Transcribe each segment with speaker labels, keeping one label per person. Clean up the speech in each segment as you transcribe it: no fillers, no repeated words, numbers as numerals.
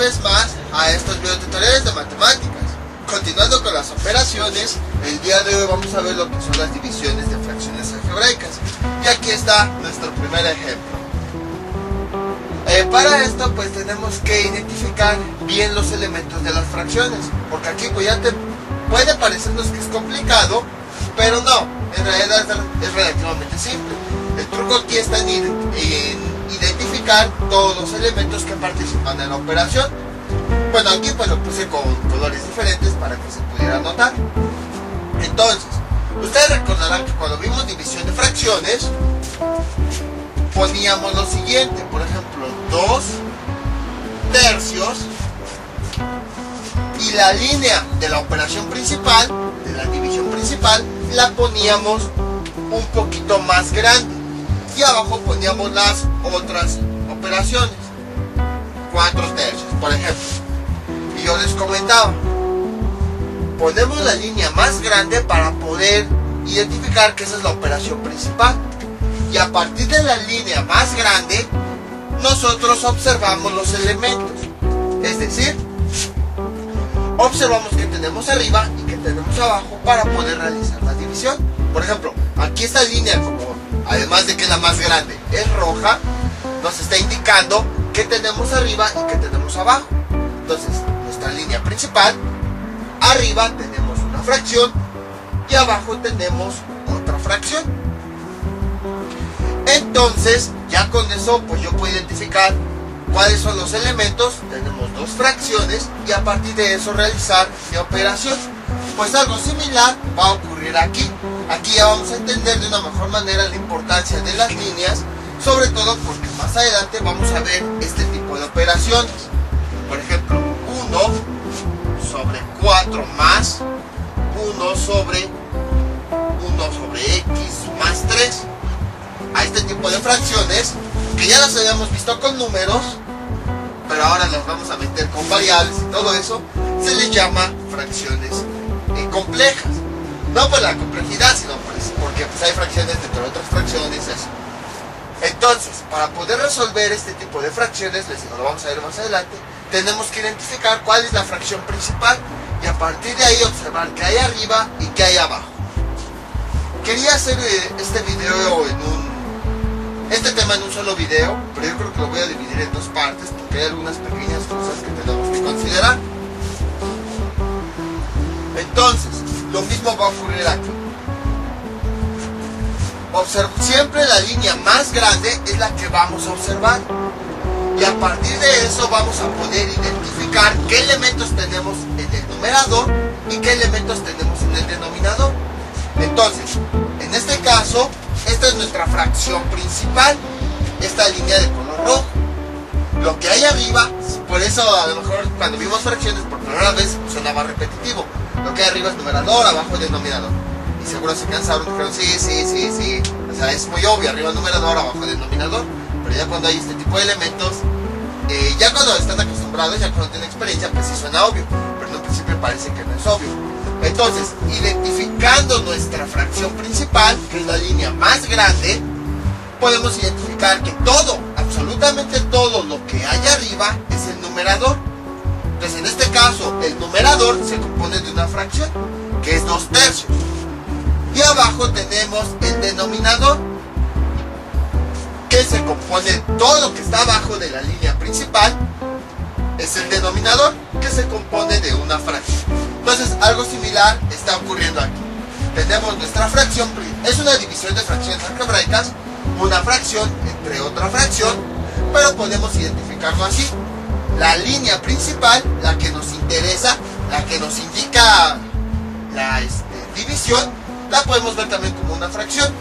Speaker 1: vez más a estos videotutoriales de matemáticas. Continuando con las operaciones, el día de hoy vamos a ver lo que son las divisiones de fracciones algebraicas. Y aquí está nuestro primer ejemplo. Para esto pues tenemos que identificar bien los elementos de las fracciones, porque aquí pues ya te puede parecernos que es complicado, pero no, en realidad es relativamente simple. El truco aquí está en identificar todos los elementos que participan en la operación. Bueno, aquí pues lo puse con colores diferentes para que se pudiera notar. Entonces, ustedes recordarán que cuando vimos división de fracciones, poníamos lo siguiente, por ejemplo, 2 tercios, y la línea de la operación principal, de la división principal, la poníamos un poquito más grande, y abajo poníamos las otras operaciones, 4 tercios, por ejemplo. Y yo les comentaba, ponemos la línea más grande para poder identificar que esa es la operación principal. Y a partir de la línea más grande, nosotros observamos los elementos. Es decir, observamos que tenemos arriba y que tenemos abajo para poder realizar la división. Por ejemplo, aquí esta línea, como además de que es la más grande, es roja, nos está indicando que tenemos arriba y que tenemos abajo. Entonces, nuestra línea principal, arriba tenemos una fracción y abajo tenemos otra fracción. Entonces, ya con eso, pues yo puedo identificar cuáles son los elementos. Tenemos 2 fracciones y a partir de eso realizar mi operación. Pues algo similar va a ocurrir aquí. Aquí ya vamos a entender de una mejor manera la importancia de las líneas, sobre todo porque más adelante vamos a ver este tipo de operaciones. Por ejemplo, 1 sobre 4 más 1 sobre x más 3. A este tipo de fracciones, que ya las habíamos visto con números, pero ahora las vamos a meter con variables y todo eso, se les llama fracciones complejas. No por la complejidad, sino porque pues hay fracciones dentro de otras fracciones, eso. Entonces, para poder resolver este tipo de fracciones, les digo, lo vamos a ver más adelante, tenemos que identificar cuál es la fracción principal y a partir de ahí observar qué hay arriba y qué hay abajo. Quería hacer este video este tema en un solo video, pero yo creo que lo voy a dividir en 2 partes porque hay algunas pequeñas cosas que tenemos que considerar. Entonces, lo mismo va a ocurrir aquí. Siempre la línea más grande es la que vamos a observar. Y a partir de eso vamos a poder identificar qué elementos tenemos en el numerador y qué elementos tenemos en el denominador. Entonces, en este caso, esta es nuestra fracción principal, esta línea de color rojo. Lo que hay arriba, por eso a lo mejor cuando vimos fracciones por primera vez sonaba repetitivo. Lo que hay arriba es numerador, abajo es denominador. Y seguro se cansaron y dijeron, sí. O sea, es muy obvio, arriba numerador, abajo denominador. Pero ya cuando hay este tipo de elementos, ya cuando están acostumbrados, ya cuando tienen experiencia, pues sí suena obvio. Pero en un principio parece que no es obvio. Entonces, identificando nuestra fracción principal, que es la línea más grande, podemos identificar que todo, absolutamente todo lo que hay arriba es el numerador. Entonces, en este caso, el numerador se compone de una fracción, que es 2 tercios. Y abajo tenemos el denominador, que se compone de todo lo que está abajo de la línea principal, es el denominador, que se compone de una fracción. Entonces, algo similar está ocurriendo aquí. Tenemos nuestra fracción, es una división de fracciones algebraicas, una fracción entre otra fracción, pero podemos identificarlo así. La línea principal, la que nos interesa, la que nos indica la división, la podemos ver también como una fracción,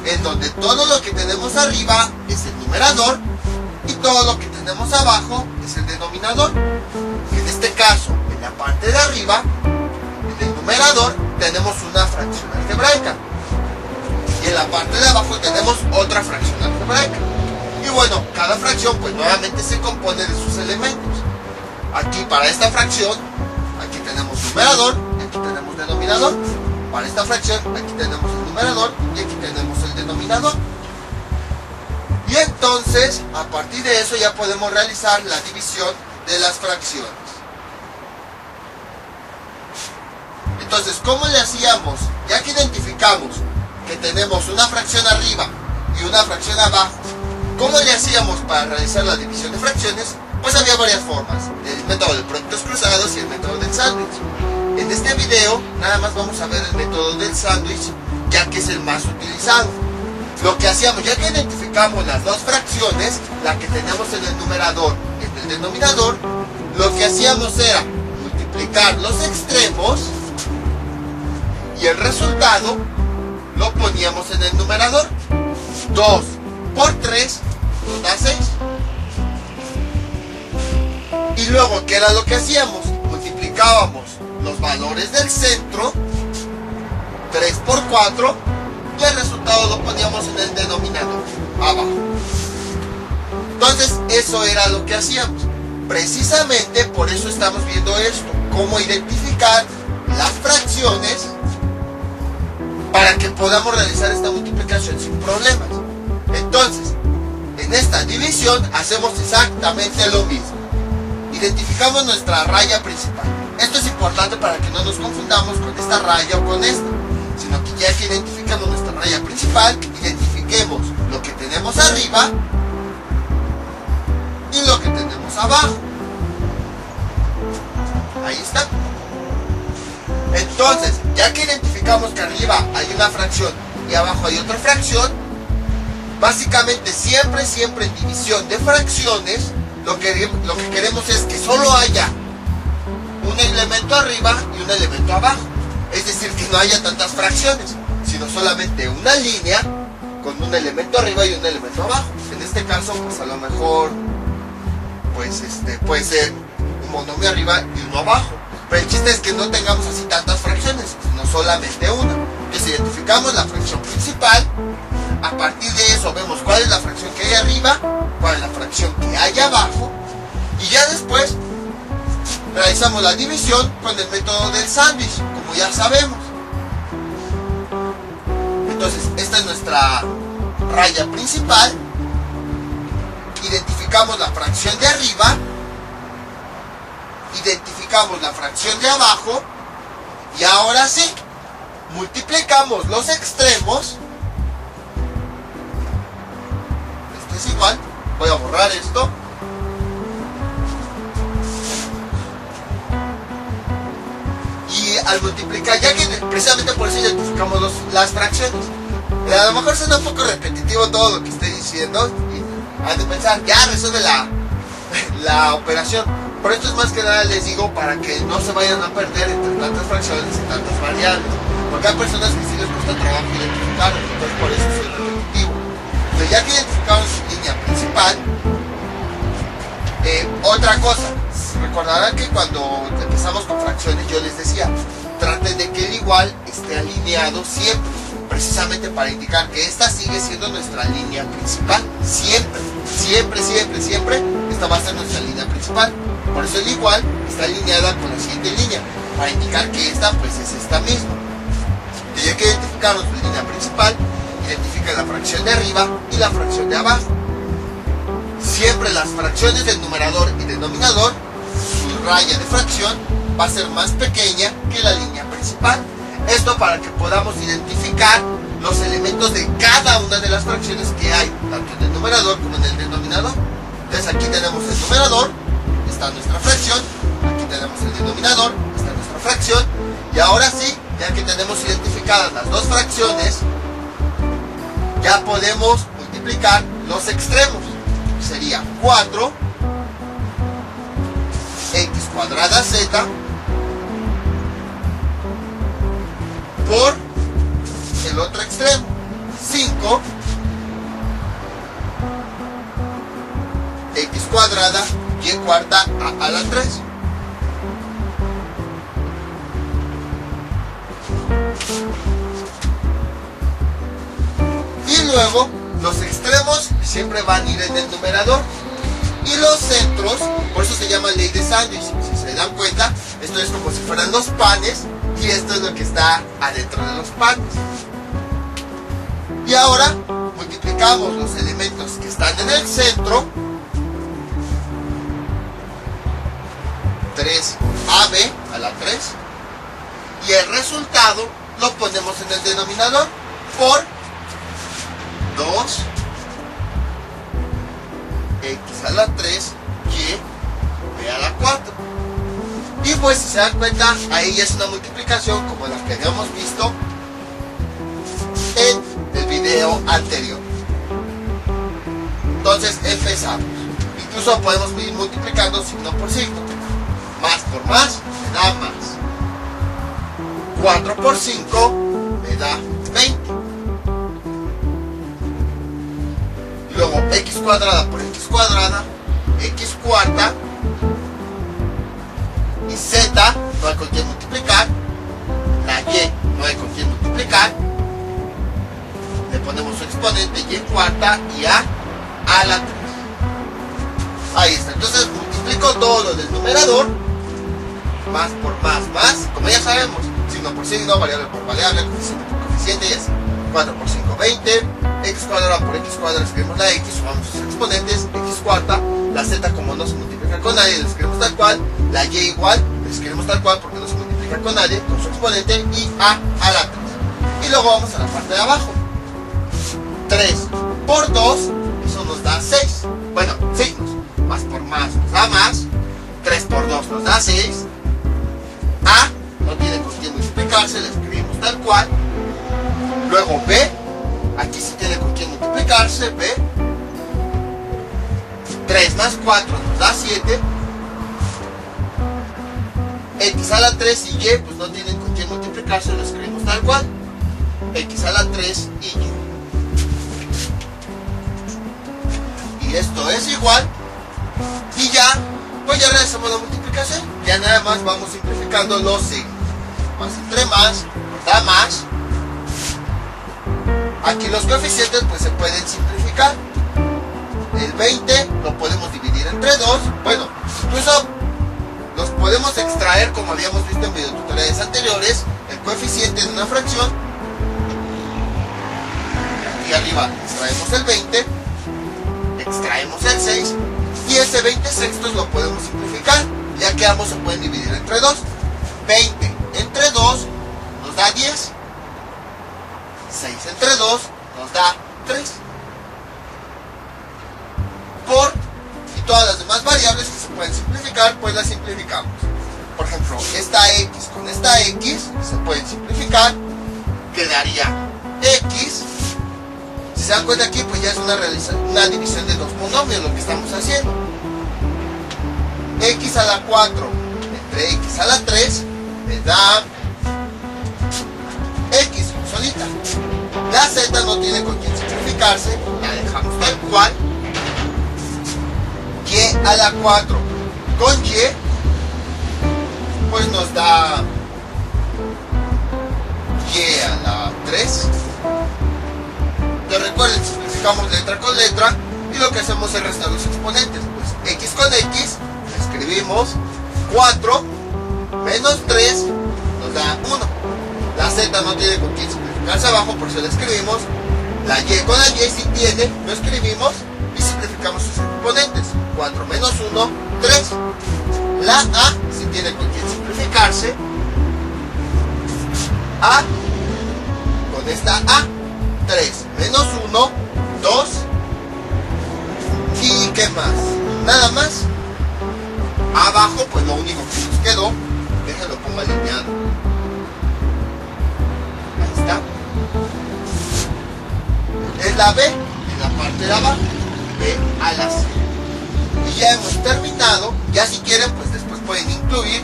Speaker 1: en donde todo lo que tenemos arriba es el numerador y todo lo que tenemos abajo es el denominador. En este caso, en la parte de arriba, en el numerador, tenemos una fracción algebraica. Y en la parte de abajo tenemos otra fracción algebraica. Y bueno, cada fracción pues nuevamente se compone de sus elementos. Aquí para esta fracción, aquí tenemos numerador y aquí tenemos denominador. Para esta fracción, aquí tenemos el numerador y aquí tenemos el denominador. Y entonces, a partir de eso ya podemos realizar la división de las fracciones. Entonces, ¿cómo le hacíamos? Ya que identificamos que tenemos una fracción arriba y una fracción abajo, ¿cómo le hacíamos para realizar la división de fracciones? Pues había varias formas: el método de productos cruzados y el método del sándwich. En este video nada más vamos a ver el método del sándwich, ya que es el más utilizado. Lo que hacíamos, ya que identificamos las dos fracciones, la que tenemos en el numerador y en el denominador, lo que hacíamos era multiplicar los extremos y el resultado lo poníamos en el numerador. 2 por 3 nos da 6. Y luego, ¿qué era lo que hacíamos? Multiplicábamos los valores del centro, 3 por 4, y el resultado lo poníamos en el denominador, abajo. Entonces, eso era lo que hacíamos. Precisamente por eso estamos viendo esto, cómo identificar las fracciones para que podamos realizar esta multiplicación sin problemas. Entonces, en esta división hacemos exactamente lo mismo. Identificamos nuestra raya principal. Esto es importante para que no nos confundamos con esta raya o con esta, sino que ya que identificamos nuestra raya principal, identifiquemos lo que tenemos arriba y lo que tenemos abajo. Ahí está. Entonces, ya que identificamos que arriba hay una fracción y abajo hay otra fracción, básicamente siempre en división de fracciones, lo que queremos es que solo haya un elemento arriba y un elemento abajo. Es decir, que no haya tantas fracciones, sino solamente una línea con un elemento arriba y un elemento abajo. En este caso, pues a lo mejor puede ser un monomio arriba y uno abajo. Pero el chiste es que no tengamos así tantas fracciones, sino solamente una. Entonces identificamos la fracción principal. A partir de eso vemos cuál es la fracción que hay arriba, cuál es la fracción que hay abajo, y ya después realizamos la división con el método del sándwich, como ya sabemos. Entonces, esta es nuestra raya principal. Identificamos la fracción de arriba, identificamos la fracción de abajo, y ahora sí, multiplicamos los extremos. Esto es igual, voy a borrar esto. Y al multiplicar, ya que precisamente por eso identificamos las fracciones. A lo mejor suena un poco repetitivo todo lo que estoy diciendo, y han de pensar, ya resuelve la operación. Por esto es más que nada, les digo, para que no se vayan a perder entre tantas fracciones y tantas variables. Porque hay personas que sí les cuesta trabajo identificar, entonces por eso soy repetitivo. Entonces, ya que identificamos su línea principal, otra cosa, recordarán que cuando empezamos con fracciones yo les decía, traten de que el igual esté alineado siempre, precisamente para indicar que esta sigue siendo nuestra línea principal. Siempre, esta va a ser nuestra línea principal. Por eso el igual está alineada con la siguiente línea, para indicar que esta pues es esta misma. Y ya que identificamos la línea principal, identifica la fracción de arriba y la fracción de abajo. Siempre las fracciones del numerador y denominador, su raya de fracción va a ser más pequeña que la línea principal. Esto para que podamos identificar los elementos de cada una de las fracciones que hay, tanto en el numerador como en el denominador. Entonces aquí tenemos el numerador, está nuestra fracción, aquí tenemos el denominador, está nuestra fracción, y ahora sí, ya que tenemos identificadas las dos fracciones, ya podemos multiplicar los extremos. Sería 4 x cuadrada z por el otro extremo, 5 x cuadrada y cuarta a la 3. Y luego los extremos siempre van a ir en el numerador y los centros, por eso se llama ley de sándwich. Si se dan cuenta, esto es como si fueran los panes y esto es lo que está adentro de los panes. Y ahora multiplicamos los elementos que están en el centro 3ab a la 3, y el resultado lo ponemos en el denominador por 2x a la 3 y b a la 4. Y pues si se dan cuenta, ahí ya es una multiplicación como la que habíamos visto en el video anterior. Entonces empezamos. Incluso podemos ir multiplicando signo por signo. Más por más me da más. 4 por 5 me da 20. Luego x cuadrada por x cuadrada, x cuarta, y z no hay con quién multiplicar, la y no hay con quién multiplicar, le ponemos su exponente y cuarta y a la 3. Ahí está. Entonces multiplico todo lo del numerador, más por más, como ya sabemos, signo por signo, variable por variable, coeficiente por coeficiente, y así. 4 por 5, 20, x cuadrada por x cuadrada, escribimos la x, sumamos sus exponentes, x cuarta, la z como no se multiplica con nadie, la escribimos tal cual, la y igual, la escribimos tal cual porque no se multiplica con nadie, con su exponente, y a la 3. Y luego vamos a la parte de abajo. 3 por 2, eso nos da 6. Bueno, signos, más por más nos da más, 3 por 2 nos da 6, a no tiene con quién multiplicarse, la escribimos tal cual. Luego b, aquí sí tiene con quién multiplicarse, b, 3 más 4 nos da 7, x a la 3 y y pues no tienen con quién multiplicarse, lo escribimos tal cual, x a la 3 y y esto es igual, y ya, pues ya realizamos la multiplicación, ya nada más vamos simplificando los signos, más entre más, nos da más. Aquí los coeficientes pues se pueden simplificar. El 20 lo podemos dividir entre 2. Bueno, incluso los podemos extraer como habíamos visto en videotutoriales anteriores. El coeficiente de una fracción. Aquí arriba extraemos el 20. Extraemos el 6. Y ese 20 sextos lo podemos simplificar. Ya que ambos se pueden dividir entre 2. 20 entre 2 nos da 10. 6 entre 2 nos da 3. Por y todas las demás variables que se pueden simplificar, pues las simplificamos. Por ejemplo, esta x con esta x se pueden simplificar. Quedaría x. Si se dan cuenta aquí, pues ya es una división de dos monomios lo que estamos haciendo. X a la 4 entre x a la 3 me da x solita. La z no tiene con quién simplificarse, la dejamos tal cual. Y a la 4 con y, pues nos da y a la 3. Entonces recuerden, simplificamos letra con letra y lo que hacemos es restar los exponentes. Pues x con x, escribimos 4 menos 3 nos da 1. La z no tiene con quién simplificarse abajo, por eso la escribimos. La y con la y sí tiene, lo escribimos y simplificamos sus exponentes. 4 menos 1, 3. La a sí tiene con quién simplificarse. A con esta a, 3 menos 1, 2. ¿Y qué más? Nada más. Abajo, pues lo único que nos quedó, déjenlo pongo alineado. Ahí está. Es la B en la parte de abajo. B a la C. Y ya hemos terminado. Ya si quieren, pues después pueden incluir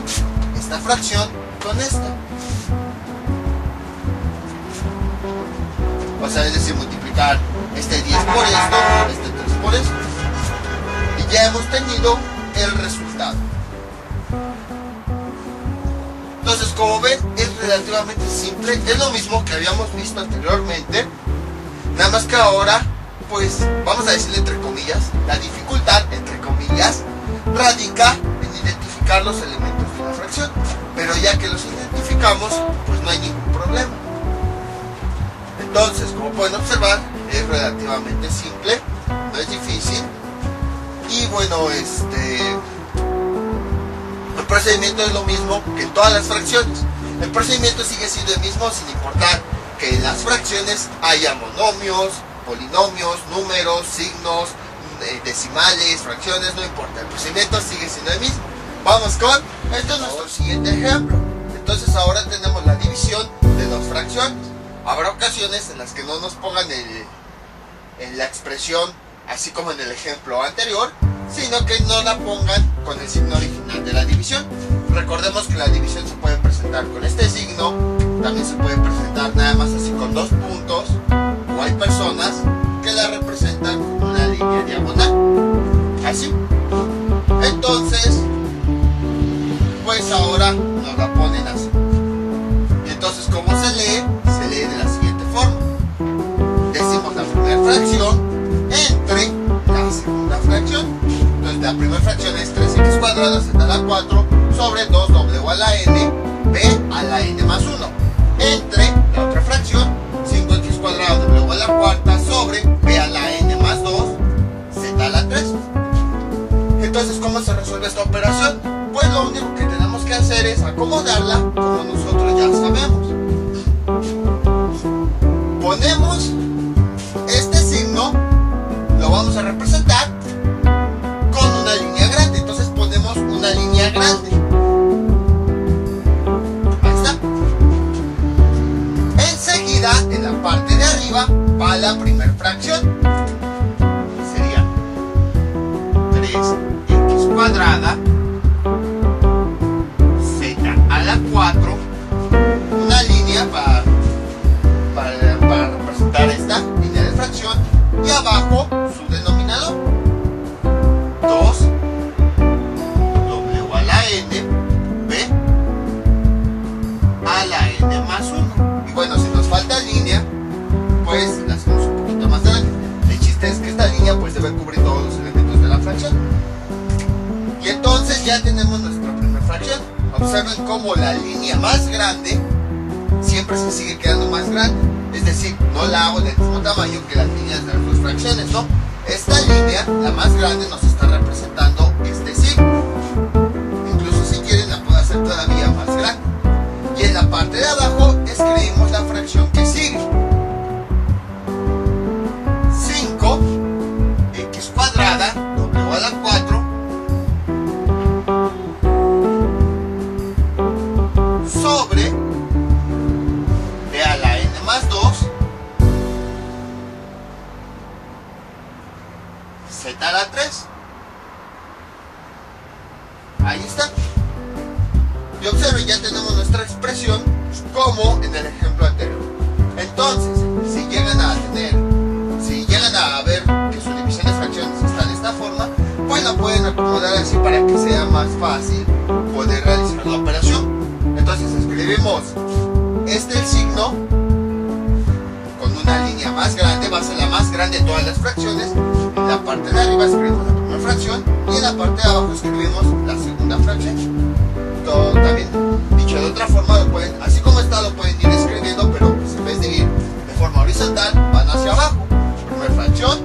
Speaker 1: esta fracción con esta. O sea, es decir, multiplicar este 10 por esto, este 3 por esto. Y ya hemos tenido el resultado. Entonces, como ven, es relativamente simple. Es lo mismo que habíamos visto anteriormente. Nada más que ahora, pues, vamos a decirle entre comillas, la dificultad, entre comillas, radica en identificar los elementos de una fracción. Pero ya que los identificamos, pues no hay ningún problema. Entonces, como pueden observar, es relativamente simple, no es difícil. Y bueno, El procedimiento es lo mismo que en todas las fracciones. El procedimiento sigue siendo el mismo sin importar que en las fracciones haya monomios, polinomios, números, signos, decimales, fracciones, no importa. El procedimiento sigue siendo el mismo. Vamos con, esto es nuestro siguiente ejemplo. Entonces ahora tenemos la división de dos fracciones. Habrá ocasiones en las que no nos pongan en la expresión así como en el ejemplo anterior, sino que no la pongan con el signo original de la división. Recordemos que la división se puede presentar con este signo, también se puede presentar nada más así con dos puntos, o hay personas que la representan con una línea diagonal, así. Entonces, pues ahora nos la ponen así. Y entonces, ¿cómo se lee? Se lee de la siguiente forma. Decimos la primera fracción entre la segunda fracción. Entonces la primera fracción es 3x cuadrado z a la 4 sobre 2w a la n b a la n más 1 entre la otra fracción 5x cuadrado w a la cuarta sobre b a la n más 2 z a la 3. Entonces, ¿cómo se resuelve esta operación? Pues lo único que tenemos que hacer es acomodarla como nosotros ya sabemos. Ponemos este signo, lo vamos a representar con una línea grande. Entonces ponemos una línea grande. Ahí está. Enseguida, en la parte de arriba, va la primera fracción. Sería 3x cuadrada z a la 4. Una línea para representar esta línea de fracción. Y abajo su denominador 2w a la n b a la n más 1. Y bueno, si nos falta línea, pues la hacemos un poquito más grande. El chiste es que esta línea pues debe cubrir todos los elementos de la fracción. Y entonces ya tenemos nuestra primera fracción. Observen cómo la línea más grande siempre se sigue quedando más grande. Es decir, no la hago del mismo tamaño que las líneas de las dos fracciones, ¿no? Esta línea, la más grande, nos está representando este signo. Incluso si quieren la puedo hacer todavía más grande. Y en la parte de abajo escribimos la fracción que sigue. 5x cuadrada, w a la 4, sobre b a la n más 2 z a la 3. Ahí está. Y observen, ya tenemos nuestra expresión como en el ejemplo anterior. Entonces, si llegan a ver que su división de fracciones está de esta forma, pues la pueden acomodar así para que sea más fácil poder realizar la operación. Entonces escribimos el signo con una línea más grande, va a ser la más grande de todas las fracciones. En la parte de arriba escribimos la primera fracción y en la parte de abajo escribimos la segunda fracción. Todo también, dicho de otra forma, lo pueden, así como está, lo pueden ir escribiendo, pero pues en vez de ir de forma horizontal, van hacia abajo. Primera fracción,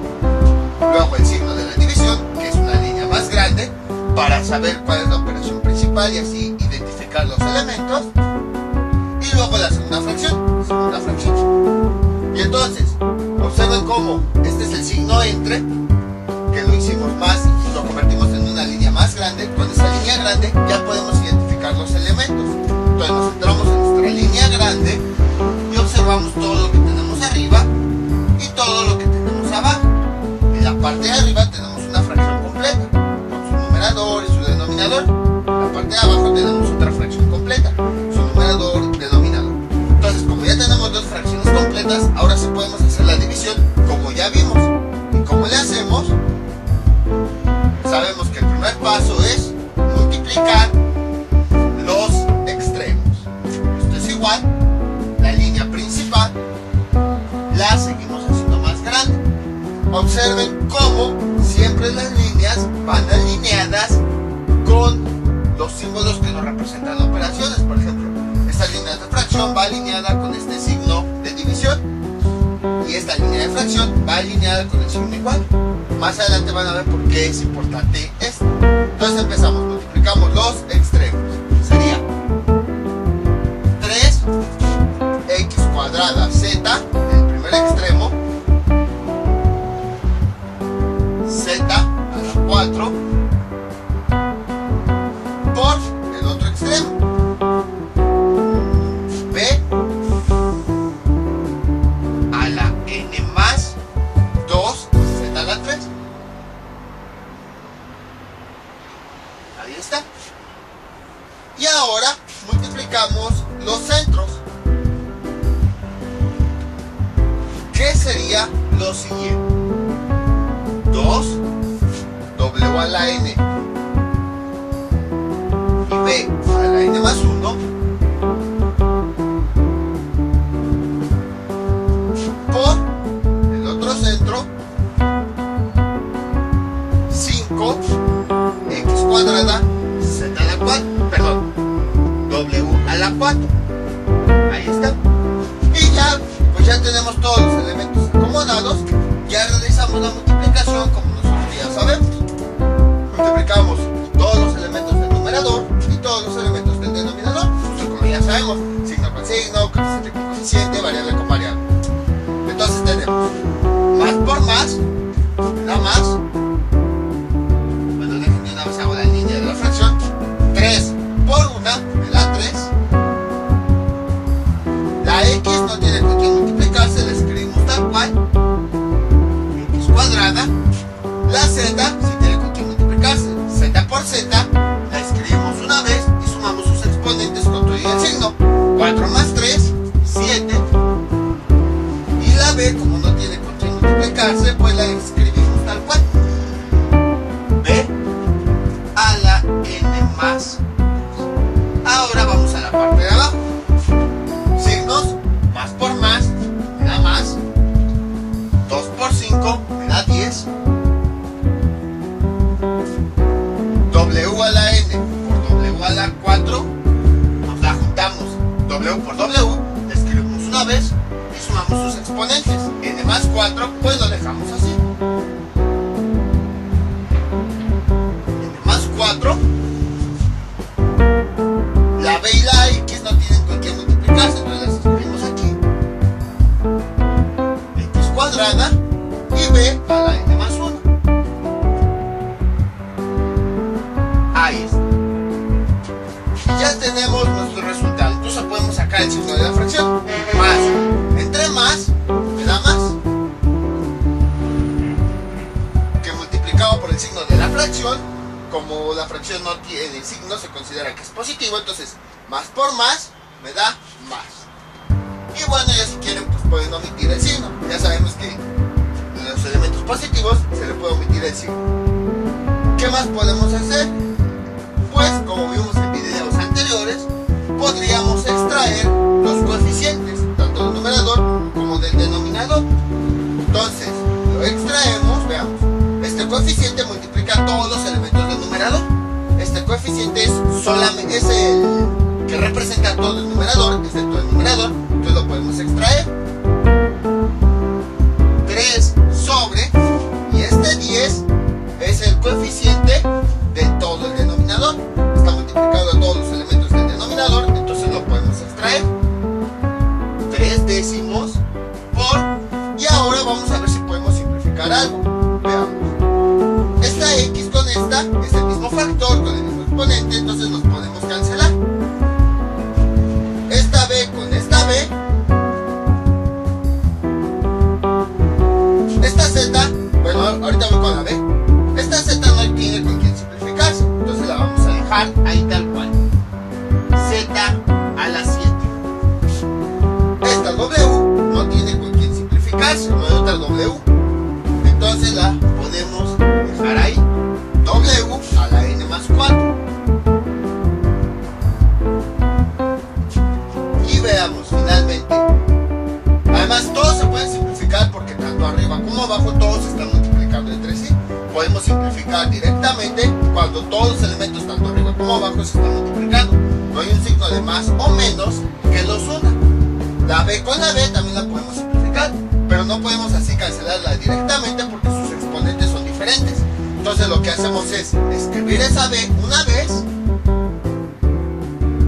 Speaker 1: luego el signo de la división, que es una línea más grande, para saber cuál es la operación principal y así identificar los elementos. Y luego la segunda fracción, Y entonces, observen cómo este es el signo entre, que lo hicimos más, lo convertimos en una línea más grande. Con esa línea grande ya podemos identificar los elementos. Entonces nos centramos en nuestra línea grande y observamos todo lo que tenemos arriba y todo lo que tenemos abajo. En la parte de arriba tenemos una fracción completa, con su numerador y su denominador. En la parte de abajo tenemos otra fracción completa, su numerador, denominador. Entonces, como ya tenemos dos fracciones completas, ahora sí podemos hacer la división como ya vimos. ¿Y cómo le hacemos? Sabemos que el primer paso es multiplicar los extremos. Esto es igual, la línea principal la seguimos haciendo más grande. Observen cómo siempre las líneas van alineadas con los símbolos que nos representan operaciones. Por ejemplo, esta línea de fracción va alineada con este signo de división y esta línea de fracción va alineada con el signo igual. Más adelante van a ver por qué es importante esto. Entonces empezamos, multiplicamos los extremos. dos centros. ¿Qué sería lo siguiente? 2 W a la n y B a la n más 1 por el otro centro 5 x cuadrada z a la 4, perdón, W a la 4. Ahí está. Y ya, pues ya tenemos todos los elementos acomodados. Ya realizamos la multiplicación como nosotros ya sabemos. Multiplicamos todos los elementos del numerador y todos los elementos del denominador. Justo como ya sabemos, signo con signo, coeficiente con coeficiente, variable con variable. Entonces tenemos más por más, da más. Bueno, dejen de una vez hago la línea de la fracción. 3 por 1 me da 3. La X no tiene con qué multiplicarse, la escribimos tal cual. X cuadrada. La Z sí tiene con qué multiplicarse. Z por Z la escribimos una vez y sumamos sus exponentes con todo y el signo. 4 más 3, 7. Y la B, como no tiene con qué multiplicarse, pues la escribimos tal cual. B a la n más 2. Ahora vamos a la parte de abajo. Signos, más por más me da más. 2 por 5 me da 10. W a la n por W a la 4 nos la juntamos. W por W la escribimos una vez y sumamos sus exponentes. N más 4 pues lo dejamos así. N más 4. La B y la X no tienen con qué multiplicarse, entonces las escribimos aquí. X cuadrada y B a la n más 1. Ahí está. Y ya tenemos nuestro resultado. Incluso podemos sacar el signo de la fracción. Más. Entre más, me da más. Que multiplicado por el signo de la fracción. Como la fracción no tiene signo, se considera que es positivo. Entonces, más por más, me da más. Y bueno, ya si quieren, pues pueden omitir el signo. Ya sabemos que en los elementos positivos se le puede omitir el signo. ¿Qué más podemos hacer? Pues, como vimos en videos anteriores, podríamos extraer los coeficientes, tanto del numerador como del denominador. Entonces, lo extraemos, veamos. Este coeficiente multiplica todos los elementos del numerador. Este coeficiente es el que representa todo el numerador, excepto el numerador. Entonces lo podemos extraer. 3 sobre, y este 10 es el coeficiente de todo el denominador. Está multiplicado a todos los elementos del denominador, entonces lo podemos extraer. 3 décimos por, y ahora vamos a ver si podemos simplificar algo. Veamos. Esta X con esta es el mismo factor, con el mismo exponente, entonces nos podemos cancelar. Esta B con esta B. Esta Z, bueno, ahorita voy con la B. Esta Z no tiene con quién simplificarse, entonces la vamos a dejar ahí tal cual. Z a la 7. Esta W no tiene con quién simplificarse, no hay otra W. Entonces la podemos dejar ahí. W a la n más 4. Y veamos finalmente. Además todos se pueden simplificar porque tanto arriba como abajo todos están multiplicando entre sí. Podemos simplificar directamente cuando todos los elementos tanto arriba como abajo se están multiplicando. No hay un signo de más o menos que los una. La B con la B también la podemos simplificar, pero no podemos así cancelarla directamente porque sus exponentes son diferentes. Entonces lo que hacemos es escribir esa B una vez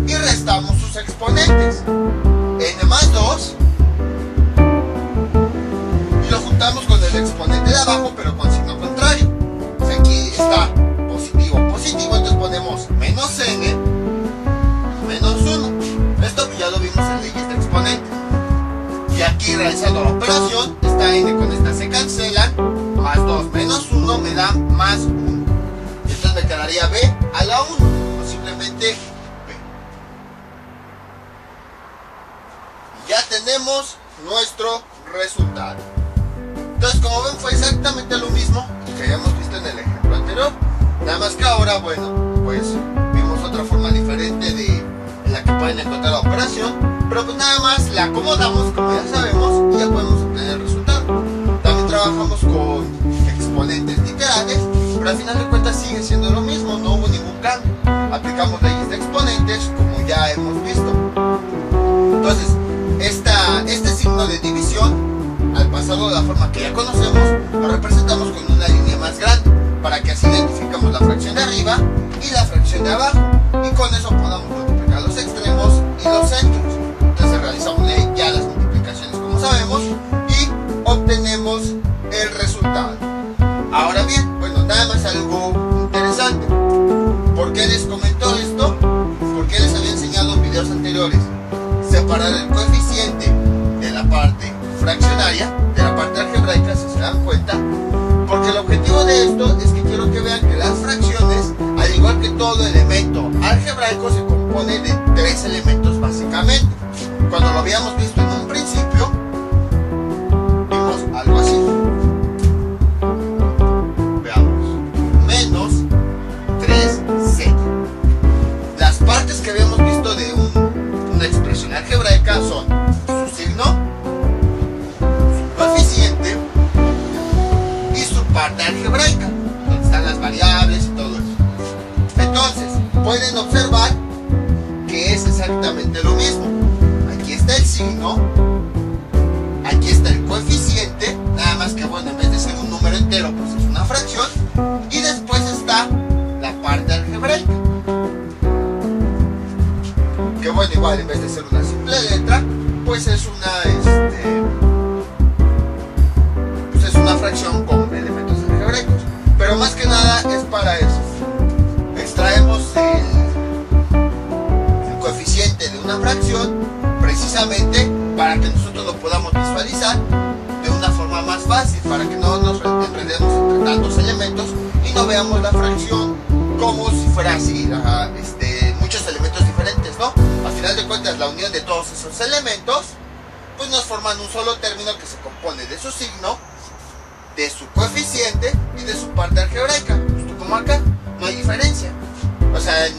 Speaker 1: y restamos sus exponentes. N más 2 y lo juntamos con el exponente de abajo pero con signo contrario. O sea, aquí está positivo, positivo, entonces ponemos menos n menos 1. Esto ya lo vimos en leyes de exponentes. Y aquí realizando la operación, esta n con esta se cancelan, más 2 menos 1 me da más 1. Y entonces me quedaría B a la 1, o simplemente B. ya tenemos nuestro resultado. Entonces, como ven, fue exactamente lo mismo que habíamos visto en el ejemplo anterior, nada más que ahora, bueno, pues vimos otra forma diferente en la que pueden encontrar la operación, pero pues nada más la acomodamos, como ya sabemos, y ya podemos obtener el resultado. También trabajamos con exponentes literales, pero al final de cuentas sigue siendo lo mismo, no hubo ningún cambio. Aplicamos leyes de exponentes, como ya hemos visto. Entonces, este signo de división, al pasarlo de la forma que ya conocemos, lo representamos con una línea más grande, para que así identificamos la fracción de arriba y la fracción de abajo, y con eso podamos multiplicar los extremos y los centros. Entonces realizamos ya las multiplicaciones como sabemos y obtenemos el resultado. Ahora bien, bueno, nada más algo interesante. ¿Por qué les comento esto? Porque les había enseñado en videos anteriores separar el coeficiente de la parte fraccionaria, de la parte algebraica, si se dan cuenta, porque el objetivo de esto es que quiero que vean que las fracciones, al igual que todo elemento algebraico, se compone de 3 elementos básicamente. Cuando lo habíamos visto en un principio, vimos algo así. Veamos, menos 3z. Las partes que habíamos visto de una expresión algebraica son su signo, su coeficiente y su parte algebraica, donde están las variables y todo eso. Entonces, pueden observar que es exactamente lo mismo. Aquí está el signo, aquí está el coeficiente, nada más que bueno, en vez de ser un número entero, pues es una fracción, y después está la parte algebraica, que bueno, igual en vez de ser una simple letra, pues es una fracción con elementos algebraicos, pero más que nada es para eso. Extraemos el coeficiente de una fracción precisamente para que nosotros lo podamos visualizar de una forma más fácil, para que no nos enredemos entre tantos elementos y no veamos la fracción como si fuera así, muchos elementos diferentes, ¿no? Al final de cuentas, la unión de todos esos elementos pues nos forman un solo término que se compone de su signo, de su coeficiente y de su parte algebraica, justo como acá, no hay diferencia. O sea, en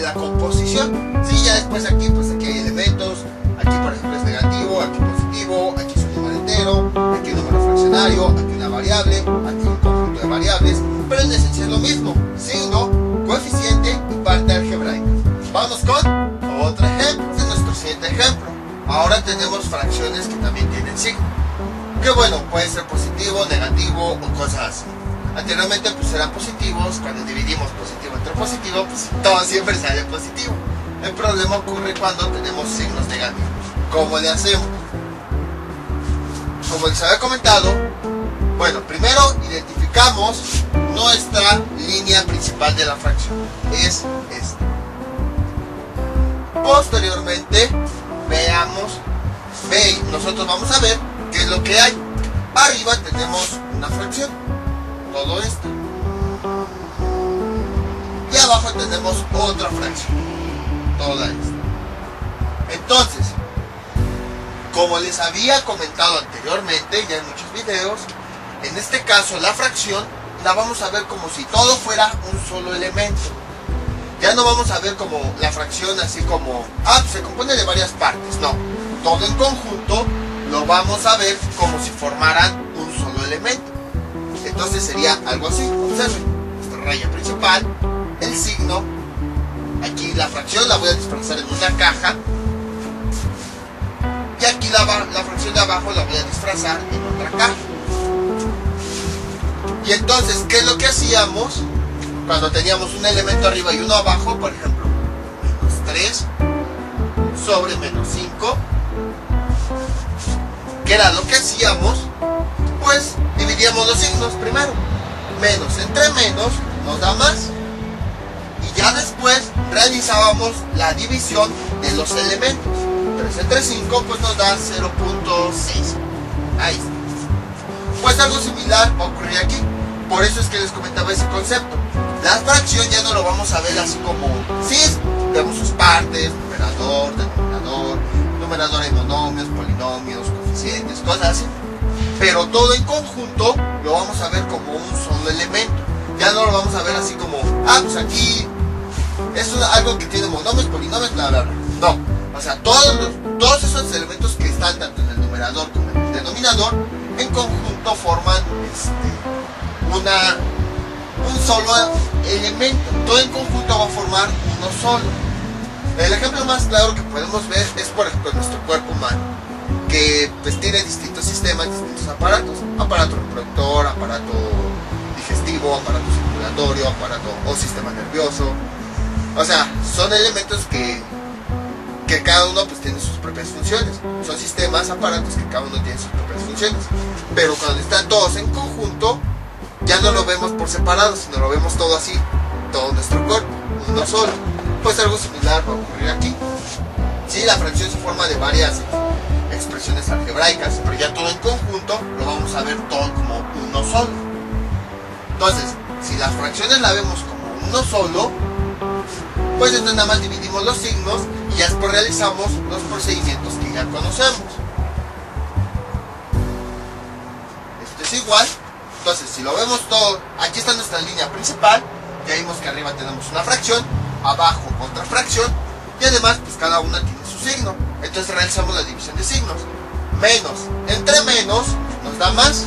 Speaker 1: la composición, sí, ya después aquí, pues aquí hay elementos, aquí por ejemplo es negativo, aquí positivo, aquí es un número entero, aquí un número fraccionario, aquí una variable, aquí un conjunto de variables, pero en esencia es lo mismo, signo, coeficiente y parte algebraica. Vamos con otro ejemplo, este es nuestro siguiente ejemplo. Ahora tenemos fracciones que también tienen signo, que bueno, puede ser positivo, negativo o cosas así. Anteriormente pues eran positivos, cuando dividimos positivo entre positivo, pues todo siempre sale positivo. El problema ocurre cuando tenemos signos negativos. ¿Cómo le hacemos? Como les había comentado, bueno, primero identificamos nuestra línea principal de la fracción, es esta. Posteriormente nosotros vamos a ver qué es lo que hay. Arriba tenemos una fracción, todo esto, y abajo tenemos otra fracción, toda esta. Entonces, como les había comentado anteriormente ya en muchos videos, en este caso la fracción la vamos a ver como si todo fuera un solo elemento. Ya no vamos a ver como la fracción así como, se compone de varias partes, no. Todo en conjunto lo vamos a ver como si formaran un solo elemento. Entonces sería algo así, observen, nuestra raya principal, el signo, aquí la fracción la voy a disfrazar en una caja, y aquí la fracción de abajo la voy a disfrazar en otra caja. Y entonces, ¿qué es lo que hacíamos cuando teníamos un elemento arriba y uno abajo? Por ejemplo, menos 3 sobre menos 5. ¿Qué era lo que hacíamos? Pues dividíamos los signos primero. Menos entre menos nos da más. Y ya después realizábamos la división de los elementos. 3 entre 5 pues nos da 0.6. Ahí está. Pues algo similar va a ocurrir aquí. Por eso es que les comentaba ese concepto. La fracción ya no lo vamos a ver así como, sí, vemos sus partes, numerador, denominador, numerador hay monomios, polinomios, coeficientes, cosas así. Pero todo en conjunto lo vamos a ver como un solo elemento. Ya no lo vamos a ver así como, pues aquí es algo que tiene monomios, polinomios, bla, bla, bla. No, o sea, todos esos elementos que están tanto en el numerador como en el denominador, en conjunto forman un solo elemento. Todo en conjunto va a formar uno solo. El ejemplo más claro que podemos ver es, por ejemplo, nuestro cuerpo humano, que pues tiene distintos sistemas, distintos aparatos. Aparato reproductor, aparato digestivo, aparato circulatorio, aparato o sistema nervioso. O sea, son elementos que cada uno pues tiene sus propias funciones. Son sistemas, aparatos que cada uno tiene sus propias funciones. Pero cuando están todos en conjunto, ya no lo vemos por separado, sino lo vemos todo así, todo nuestro cuerpo, uno solo. Pues algo similar va a ocurrir aquí. Sí, la fracción se forma de varias expresiones algebraicas, pero ya todo en conjunto lo vamos a ver todo como uno solo. Entonces, si las fracciones la vemos como uno solo, pues entonces nada más dividimos los signos y ya después realizamos los procedimientos que ya conocemos. Esto es igual. Entonces, si lo vemos todo, aquí está nuestra línea principal. Ya vimos que arriba tenemos una fracción, abajo otra fracción, y además pues cada una tiene su signo. Entonces realizamos la división de signos. Menos entre menos nos da más.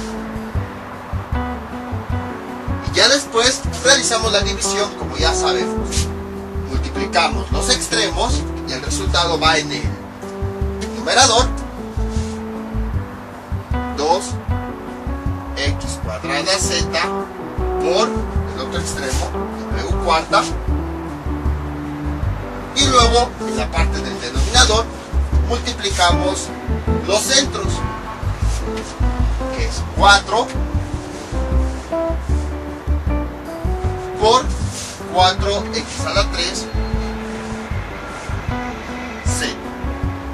Speaker 1: Y ya después realizamos la división como ya sabemos. Multiplicamos los extremos y el resultado va en el numerador. 2x cuadrada z por el otro extremo, w cuarta. Y luego en la parte del denominador multiplicamos los centros, que es 4 por 4x a la 3 c.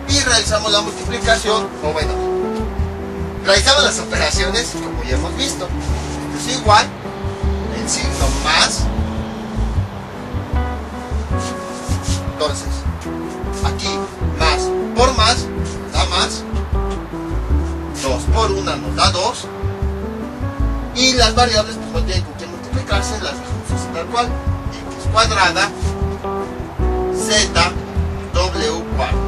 Speaker 1: Y realizamos la multiplicación, o bueno, realizamos las operaciones como ya hemos visto. Es igual, el signo más. Entonces, aquí más por más da más. 2 por 1 nos da 2. Y las variables pues no tienen con qué multiplicarse, las dejamos así tal cual. X cuadrada z w cuadrada.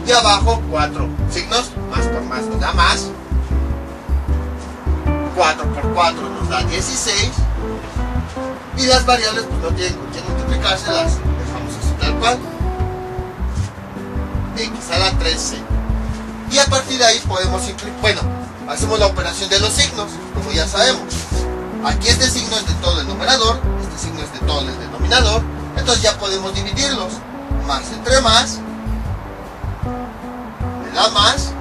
Speaker 1: Y abajo 4 signos, más por más nos da más. 4 por 4 nos da 16. Y las variables pues no tienen con qué multiplicarse, las dejamos así tal cual. X a la 3c. Y a partir de ahí podemos simplificar. Bueno, hacemos la operación de los signos, como ya sabemos. Aquí este signo es de todo el numerador, este signo es de todo el denominador. Entonces ya podemos dividirlos. Más entre más me da más.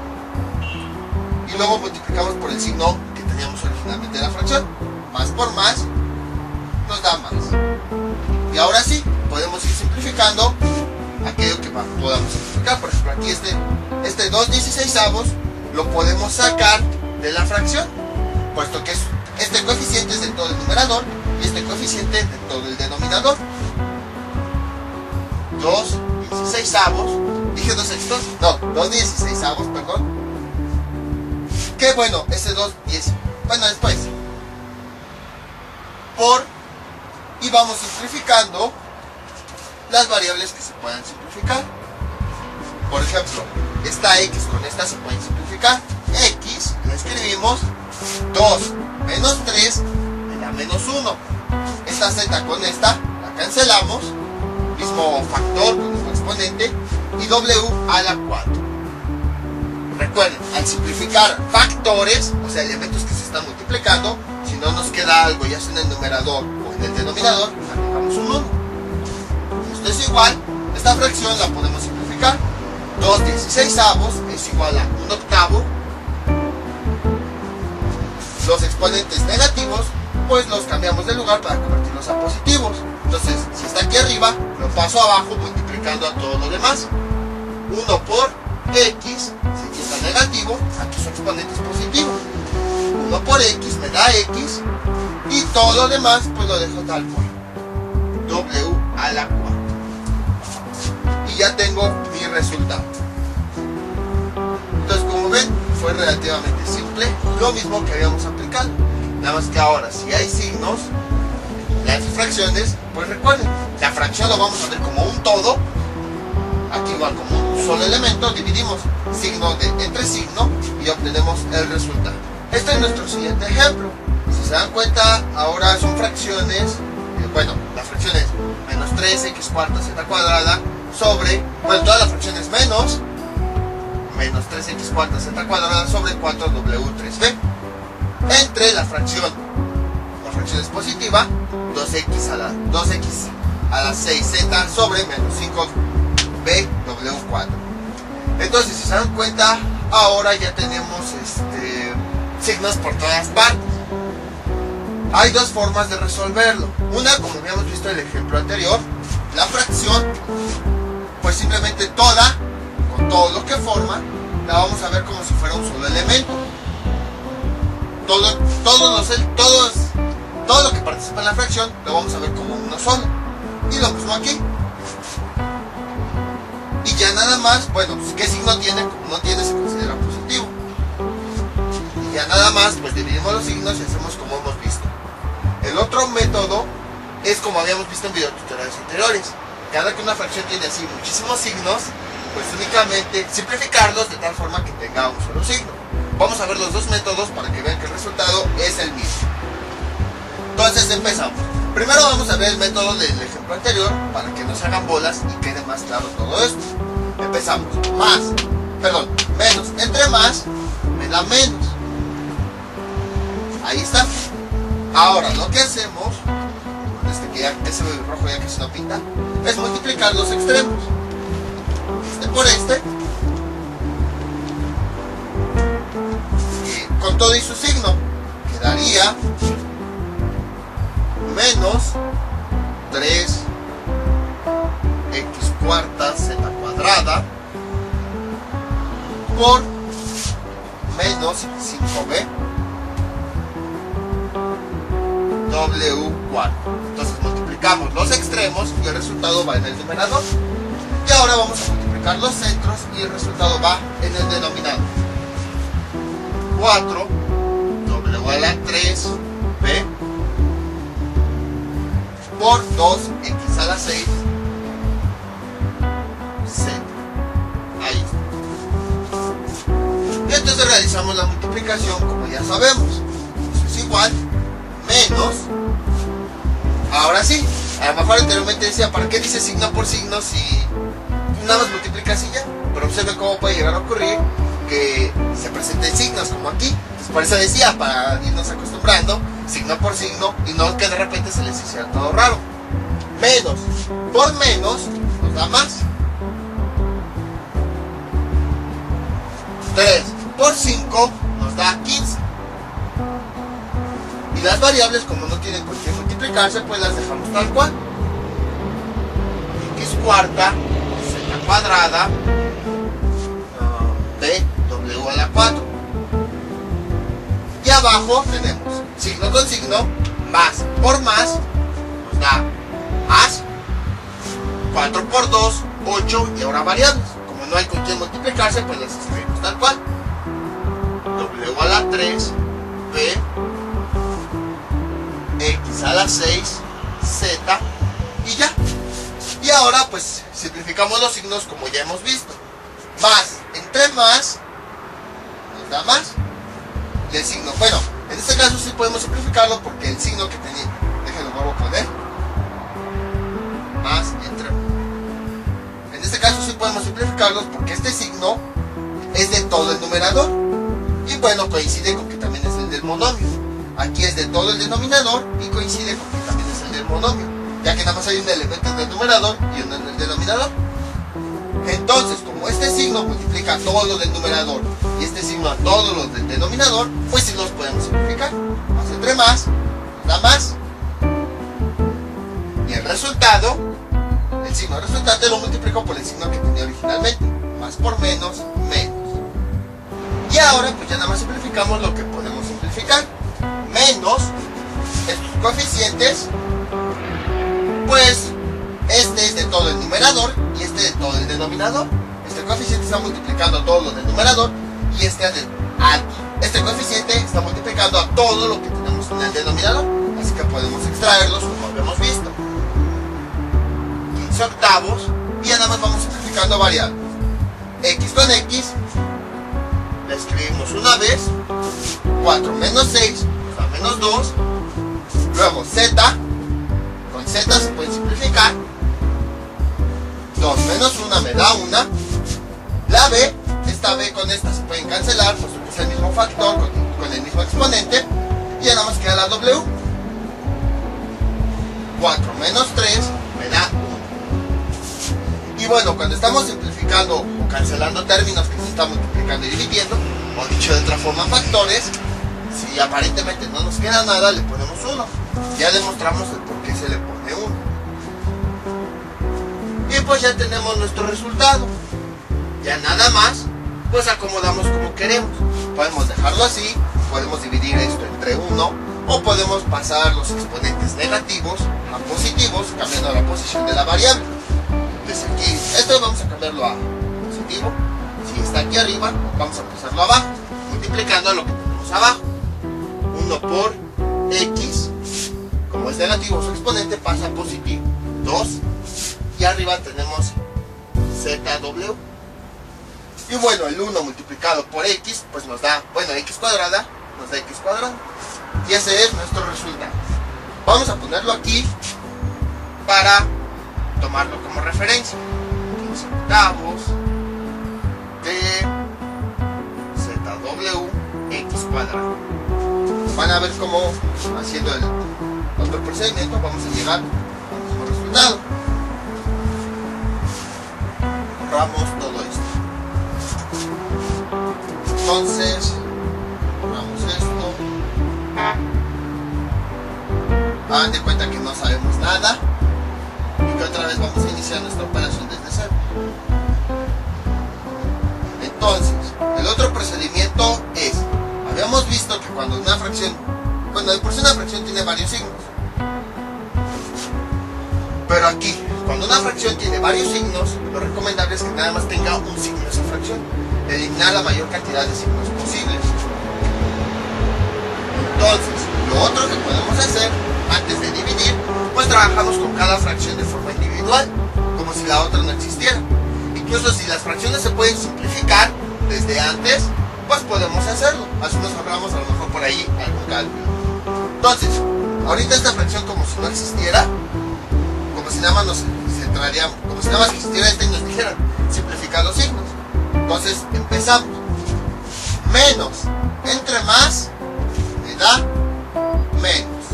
Speaker 1: Y luego multiplicamos por el signo que teníamos originalmente de la fracción. Más por más nos da más. Y ahora sí, podemos ir simplificando aquello que podamos simplificar. Por ejemplo, aquí este 2/16 lo podemos sacar de la fracción, puesto que este coeficiente es de todo el numerador y este coeficiente de todo el denominador. 2/16, dije 2 sextos, no, 2/16, perdón. Que bueno, ese 2/10, bueno, después y vamos simplificando las variables que se puedan simplificar. Por ejemplo, esta x con esta se puede simplificar. X la escribimos 2 menos 3 me da menos 1. Esta z con esta la cancelamos, mismo factor con mismo exponente, y w a la 4. Recuerden, al simplificar factores, o sea elementos que se están multiplicando, si no nos queda algo ya sea en el numerador o en el denominador, agregamos un 1. Esto es igual, esta fracción la podemos simplificar. 2/16 es igual a 1/8. Los exponentes negativos pues los cambiamos de lugar para convertirlos a positivos. Entonces, si está aquí arriba, lo paso abajo multiplicando a todo lo demás. 1 por x, si está negativo, aquí su exponente es positivo. 1 por x me da x, y todo lo demás pues lo dejo tal cual. W a la 4. Y ya tengo mi resultado. fue relativamente simple, lo mismo que habíamos aplicado. Nada más que ahora, si hay signos, las fracciones, pues recuerden, la fracción lo vamos a ver como un todo. Aquí igual como un solo elemento, dividimos signo entre signo y obtenemos el resultado. Este es nuestro siguiente ejemplo. Si se dan cuenta, ahora son fracciones, bueno, la fracción es menos 3x cuarta z cuadrada sobre, bueno, todas las fracciones menos 3x cuarta z cuadrada sobre 4w3b. Entre la fracción es positiva, 2x a la 6z sobre menos 5bw4. Entonces, si se dan cuenta, ahora ya tenemos signos por todas partes. Hay dos formas de resolverlo. Una, como habíamos visto en el ejemplo anterior, la fracción, pues simplemente toda, con todo lo que forma, la vamos a ver como si fuera un solo elemento. Todo lo que participa en la fracción lo vamos a ver como uno solo. Y lo mismo aquí. Y ya nada más, bueno, pues, ¿qué signo tiene? Como no tiene, se considera positivo. Y ya nada más, pues dividimos los signos y hacemos como hemos visto. El otro método es como habíamos visto en videotutoriales anteriores. Cada que una fracción tiene así muchísimos signos, pues únicamente simplificarlos de tal forma que tenga un solo signo. Vamos a ver los dos métodos para que vean que el resultado es el mismo. Entonces empezamos. Primero vamos a ver el método del ejemplo anterior para que no se hagan bolas y quede más claro todo esto. Empezamos. Menos. Entre más, me da menos. Ahí está. Ahora lo que hacemos, que ya ese rojo ya casi no pinta, es multiplicar los extremos. Este por este. Y con todo y su signo, quedaría menos 3x cuarta z cuadrada por menos 5b w4. Entonces multiplicamos los extremos y el resultado va en el numerador. Y ahora vamos a multiplicar los centros y el resultado va en el denominador. 4 w a la 3b por 2x a la 6 z. Ahí está. Y entonces realizamos la multiplicación como ya sabemos. Eso es igual menos. Ahora sí, a lo mejor anteriormente decía, ¿para qué dice signo por signo si nada más multiplica así ya? Pero observen cómo puede llegar a ocurrir que se presenten signos como aquí. Entonces, por eso decía, para irnos acostumbrando, signo por signo y no que de repente se les hiciera todo raro. Menos por menos nos da más. 3 por 5 nos da 15. Y las variables, como no tienen por qué multiplicarse, pues las dejamos tal cual. X cuarta, z cuadrada, w a la 4. Y abajo tenemos signo con signo, más por más, nos da más. 4 por 2, 8, y ahora variables. Como no hay con qué multiplicarse, pues las escribimos tal cual. W a la 3, B, X a la 6, Z, y ya. Y ahora pues simplificamos los signos como ya hemos visto. Más entre más nos da más. Y el signo, bueno, en este caso sí podemos simplificarlo porque el signo que tenía, déjenlo vuelvo a poner, más entre más. En este caso sí podemos simplificarlos porque este signo es de todo el numerador. Y bueno, coincide con que también es el del monomio. Aquí es de todo el denominador y coincide con que también es el del monomio, ya que nada más hay un elemento en el numerador y uno en el denominador. Entonces, como este signo multiplica todo lo del numerador y este signo a todo lo del denominador, pues sí los podemos simplificar. Más entre más, da más. Y el resultado, el signo resultante lo multiplico por el signo que tenía originalmente. Más por menos, menos. Y ahora pues ya nada más simplificamos lo que podemos simplificar. Menos estos coeficientes, pues este es de todo el numerador y este de todo el denominador. Este coeficiente está multiplicando todo lo del numerador y este aquí. Este coeficiente está multiplicando a todo lo que tenemos en el denominador, así que podemos extraerlos como habíamos visto. 15 octavos, y ya nada más vamos simplificando variables. X con X, la escribimos una vez, 4 menos 6, nos da menos 2, luego Z, con Z se puede simplificar, 2 menos 1 me da 1, la B, esta B con esta se pueden cancelar, puesto que es el mismo factor con el mismo exponente, y ya nada más queda la W, 4 menos 3 me da 1. Y bueno, cuando estamos simplificando o cancelando términos que se están multiplicando y dividiendo, o dicho de otra forma factores, si aparentemente no nos queda nada, le ponemos 1. Ya demostramos el por qué se le pone 1. Y pues ya tenemos nuestro resultado. Ya nada más, pues acomodamos como queremos. Podemos dejarlo así, podemos dividir esto entre 1, o podemos pasar los exponentes negativos a positivos, cambiando la posición de la variable. Entonces aquí, esto vamos a cambiarlo a positivo. Si está aquí arriba, vamos a pasarlo abajo, multiplicando lo que tenemos abajo. 1 por X, como es negativo su exponente, pasa a positivo. 2, y arriba tenemos ZW. Y bueno, el 1 multiplicado por X, pues nos da, bueno, X cuadrada, nos da X cuadrada. Y ese es nuestro resultado. Vamos a ponerlo aquí para tomarlo como referencia. 15 octavos de ZW X cuadrado. Van a ver cómo, haciendo el otro procedimiento, vamos a llegar al mismo resultado. Borramos todo esto. Entonces, borramos esto. Hagan de cuenta que no sabemos nada y que otra vez vamos a iniciar nuestra operación desde cero. Entonces, el otro procedimiento es, habíamos visto que cuando una fracción, cuando de por sí una fracción tiene varios signos, pero aquí, cuando una fracción tiene varios signos, lo recomendable es que nada más tenga un signo esa fracción, eliminar la mayor cantidad de signos posibles. Entonces, lo otro que podemos hacer antes de dividir, pues trabajamos con cada fracción de forma individual, como si la otra no existiera. Incluso si las fracciones se pueden simplificar desde antes, pues podemos hacerlo. Así nos ahorramos a lo mejor por ahí algún cálculo. Entonces, ahorita esta fracción como si no existiera, como si nada más nos centraríamos, como si nada más existiera esta y nos dijeran simplificar los signos. Entonces empezamos. Menos entre más me da menos.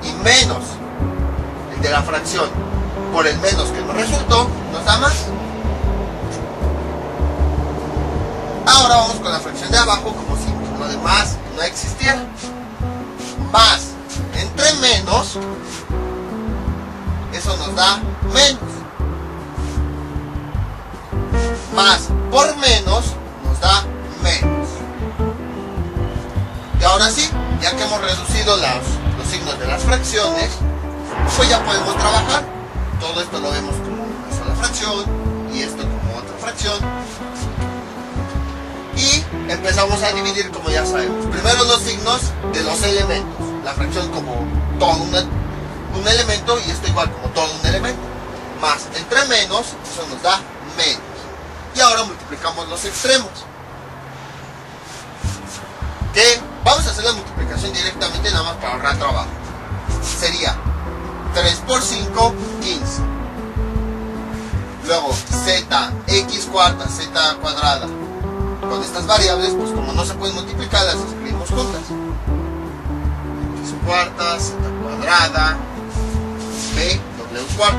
Speaker 1: Y menos el de la fracción por el menos que nos resultó nos da más. Ahora vamos con la fracción de abajo como si lo demás no existiera. Más entre menos, eso nos da menos. Más por menos nos da menos. Y ahora sí, ya que hemos reducido los signos de las fracciones, pues ya podemos trabajar. Todo esto lo vemos como una sola fracción y esto como otra fracción. Y empezamos a dividir como ya sabemos. Primero los signos de los elementos. La fracción como todo un elemento y esto igual como todo un elemento. Más entre menos, eso nos da menos. Y ahora multiplicamos los extremos. Que vamos a hacer la multiplicación directamente nada más para ahorrar trabajo. Sería 3 por 5, 15. Luego zx cuarta, z cuadrada. Con estas variables, pues como no se pueden multiplicar, las escribimos juntas. X cuarta, z cuadrada, b, w cuarta.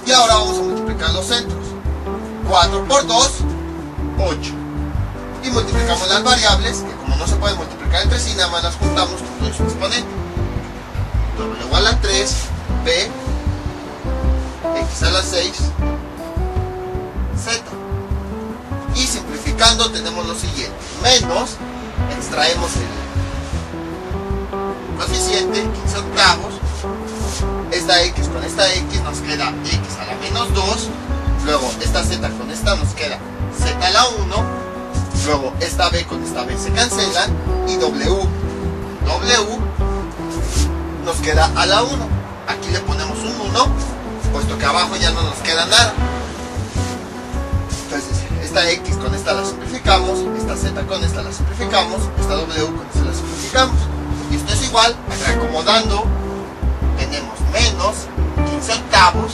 Speaker 1: Y ahora vamos a multiplicar los centros. 4 por 2, 8. Y multiplicamos las variables, que como no se pueden multiplicar entre sí, nada más las juntamos con todo su exponente. W igual a 3, b, x a la 6, z. Y simplificando tenemos lo siguiente. Menos, extraemos el coeficiente, 15 octavos. Esta x con con esta x nos queda x a la menos 2, luego esta z con esta nos queda z a la 1, luego esta b con esta b se cancelan y w nos queda a la 1. Aquí le ponemos un 1, puesto que abajo ya no nos queda nada. Entonces esta x con esta la simplificamos, esta z con esta la simplificamos, esta w con esta la simplificamos. Y esto es igual, reacomodando, tenemos menos 15 octavos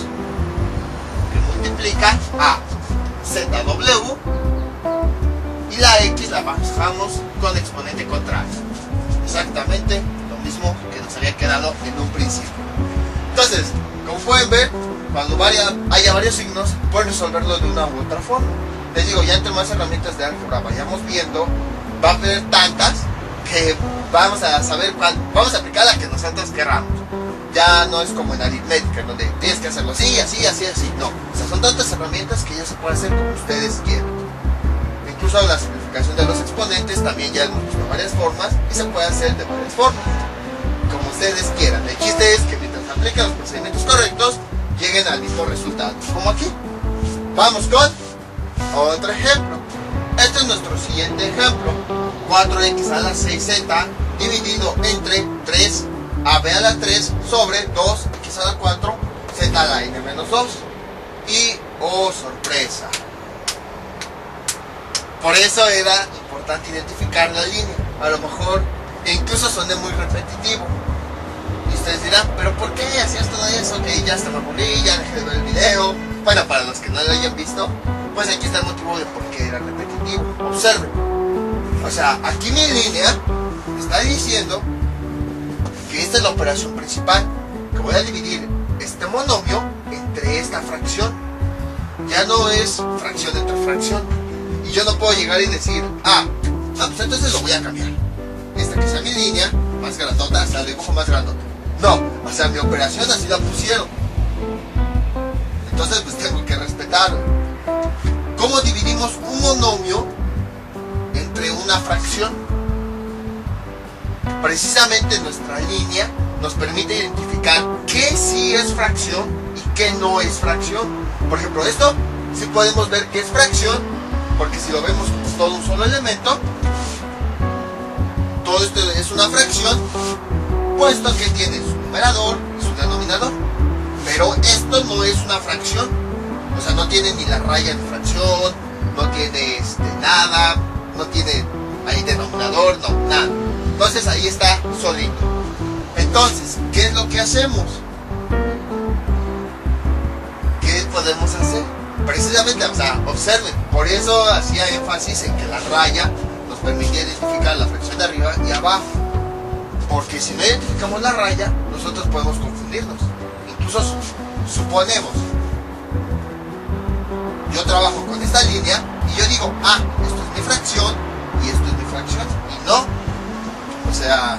Speaker 1: que multiplica a zw y la x la bajamos con exponente contrario. Exactamente lo mismo que nos había quedado en un principio. Entonces, como pueden ver, cuando haya varios signos, pueden resolverlo de una u otra forma. Les digo, ya entre más herramientas de álgebra vayamos viendo, va a haber tantas que vamos a saber cuál, vamos a aplicar la que nosotros queramos. Ya no es como en aritmética, donde tienes que hacerlo así, así, así, así. No, o sea, son tantas herramientas que ya se puede hacer como ustedes quieran. Incluso la simplificación de los exponentes también ya hemos visto varias formas y se puede hacer de varias formas, como ustedes quieran. El chiste es que mientras apliquen los procedimientos correctos, lleguen al mismo resultado, como aquí. Vamos con otro ejemplo. Este es nuestro siguiente ejemplo. 4x a la 6z dividido entre 3ab a la 3 sobre 2x a la 4 z a la n menos 2. Y, oh sorpresa, por eso era importante identificar la línea. A lo mejor incluso suene muy repetitivo y ustedes dirán, pero ¿por qué hacías todo eso? Ok, ya hasta me aburrí, ya dejé de ver el video. Bueno, para los que no lo hayan visto, pues aquí está el motivo de por qué era repetitivo. Observen, o sea, aquí mi línea está diciendo que esta es la operación principal, que voy a dividir este monomio entre esta fracción. Ya no es fracción entre fracción, y yo no puedo llegar y decir, pues entonces lo voy a cambiar, esta que sea mi línea más grandota, hasta el dibujo más grandota. No, o sea, mi operación así la pusieron, entonces pues tengo que respetarlo. ¿Cómo dividimos un monomio entre una fracción? Precisamente nuestra línea nos permite identificar qué sí es fracción y qué no es fracción. Por ejemplo, esto sí podemos ver que es fracción, porque si lo vemos como todo un solo elemento, todo esto es una fracción, puesto que tiene su numerador y su denominador. Pero esto no es una fracción, o sea, no tiene ni la raya de fracción, no tiene nada, no tiene ahí denominador, no, nada. Entonces ahí está solito. Entonces, ¿qué es lo que hacemos? ¿Qué podemos hacer? Precisamente, o sea, observen, por eso hacía énfasis en que la raya nos permitía identificar la fracción de arriba y abajo, porque si no identificamos la raya, nosotros podemos confundirnos. Incluso suponemos, yo trabajo con esta línea y yo digo, esto es mi fracción y esto es mi fracción, y no, o sea,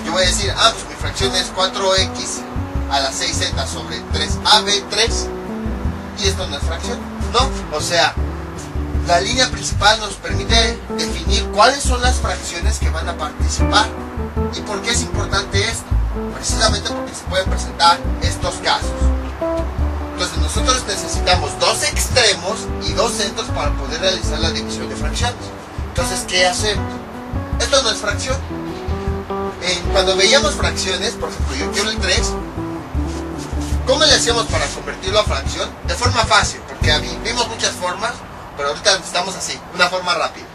Speaker 1: yo voy a decir, pues mi fracción es 4x a la 6z sobre 3ab3, y esto no es fracción, no, o sea, la línea principal nos permite definir cuáles son las fracciones que van a participar. ¿Y por qué es importante esto? Precisamente porque se pueden presentar estos casos. Entonces nosotros necesitamos dos extremos y dos centros para poder realizar la división de fracciones. Entonces, ¿qué hacemos? Esto no es fracción. Cuando veíamos fracciones, por ejemplo, yo quiero el 3, ¿cómo le hacíamos para convertirlo a fracción? De forma fácil, porque vimos muchas formas, pero ahorita estamos así, una forma rápida.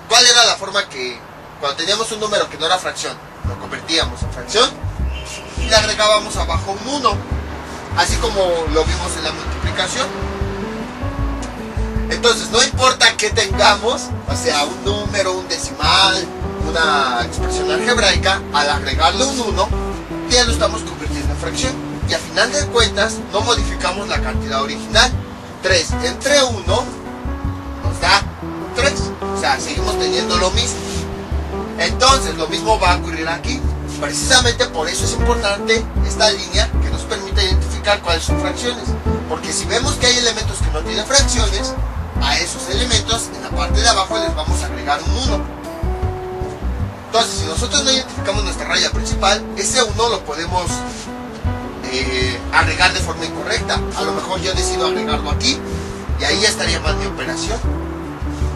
Speaker 1: ¿Cuál era la forma que cuando teníamos un número que no era fracción, lo convertíamos en fracción y le agregábamos abajo un 1, así como lo vimos en la multiplicación? Entonces, no importa que tengamos, o sea, un número, un decimal, una expresión algebraica, al agregarle un 1, ya lo estamos convirtiendo en fracción. Y a final de cuentas, no modificamos la cantidad original. 3 entre 1 nos da 3. O sea, seguimos teniendo lo mismo. Entonces, lo mismo va a ocurrir aquí. Precisamente por eso es importante esta línea que nos permite identificar cuáles son fracciones. Porque si vemos que hay elementos que no tienen fracciones, a esos elementos en la parte de abajo les vamos a agregar un 1. Entonces, si nosotros no identificamos nuestra raya principal, ese 1 lo podemos agregar de forma incorrecta. A lo mejor yo decido agregarlo aquí y ahí ya estaría mal mi operación.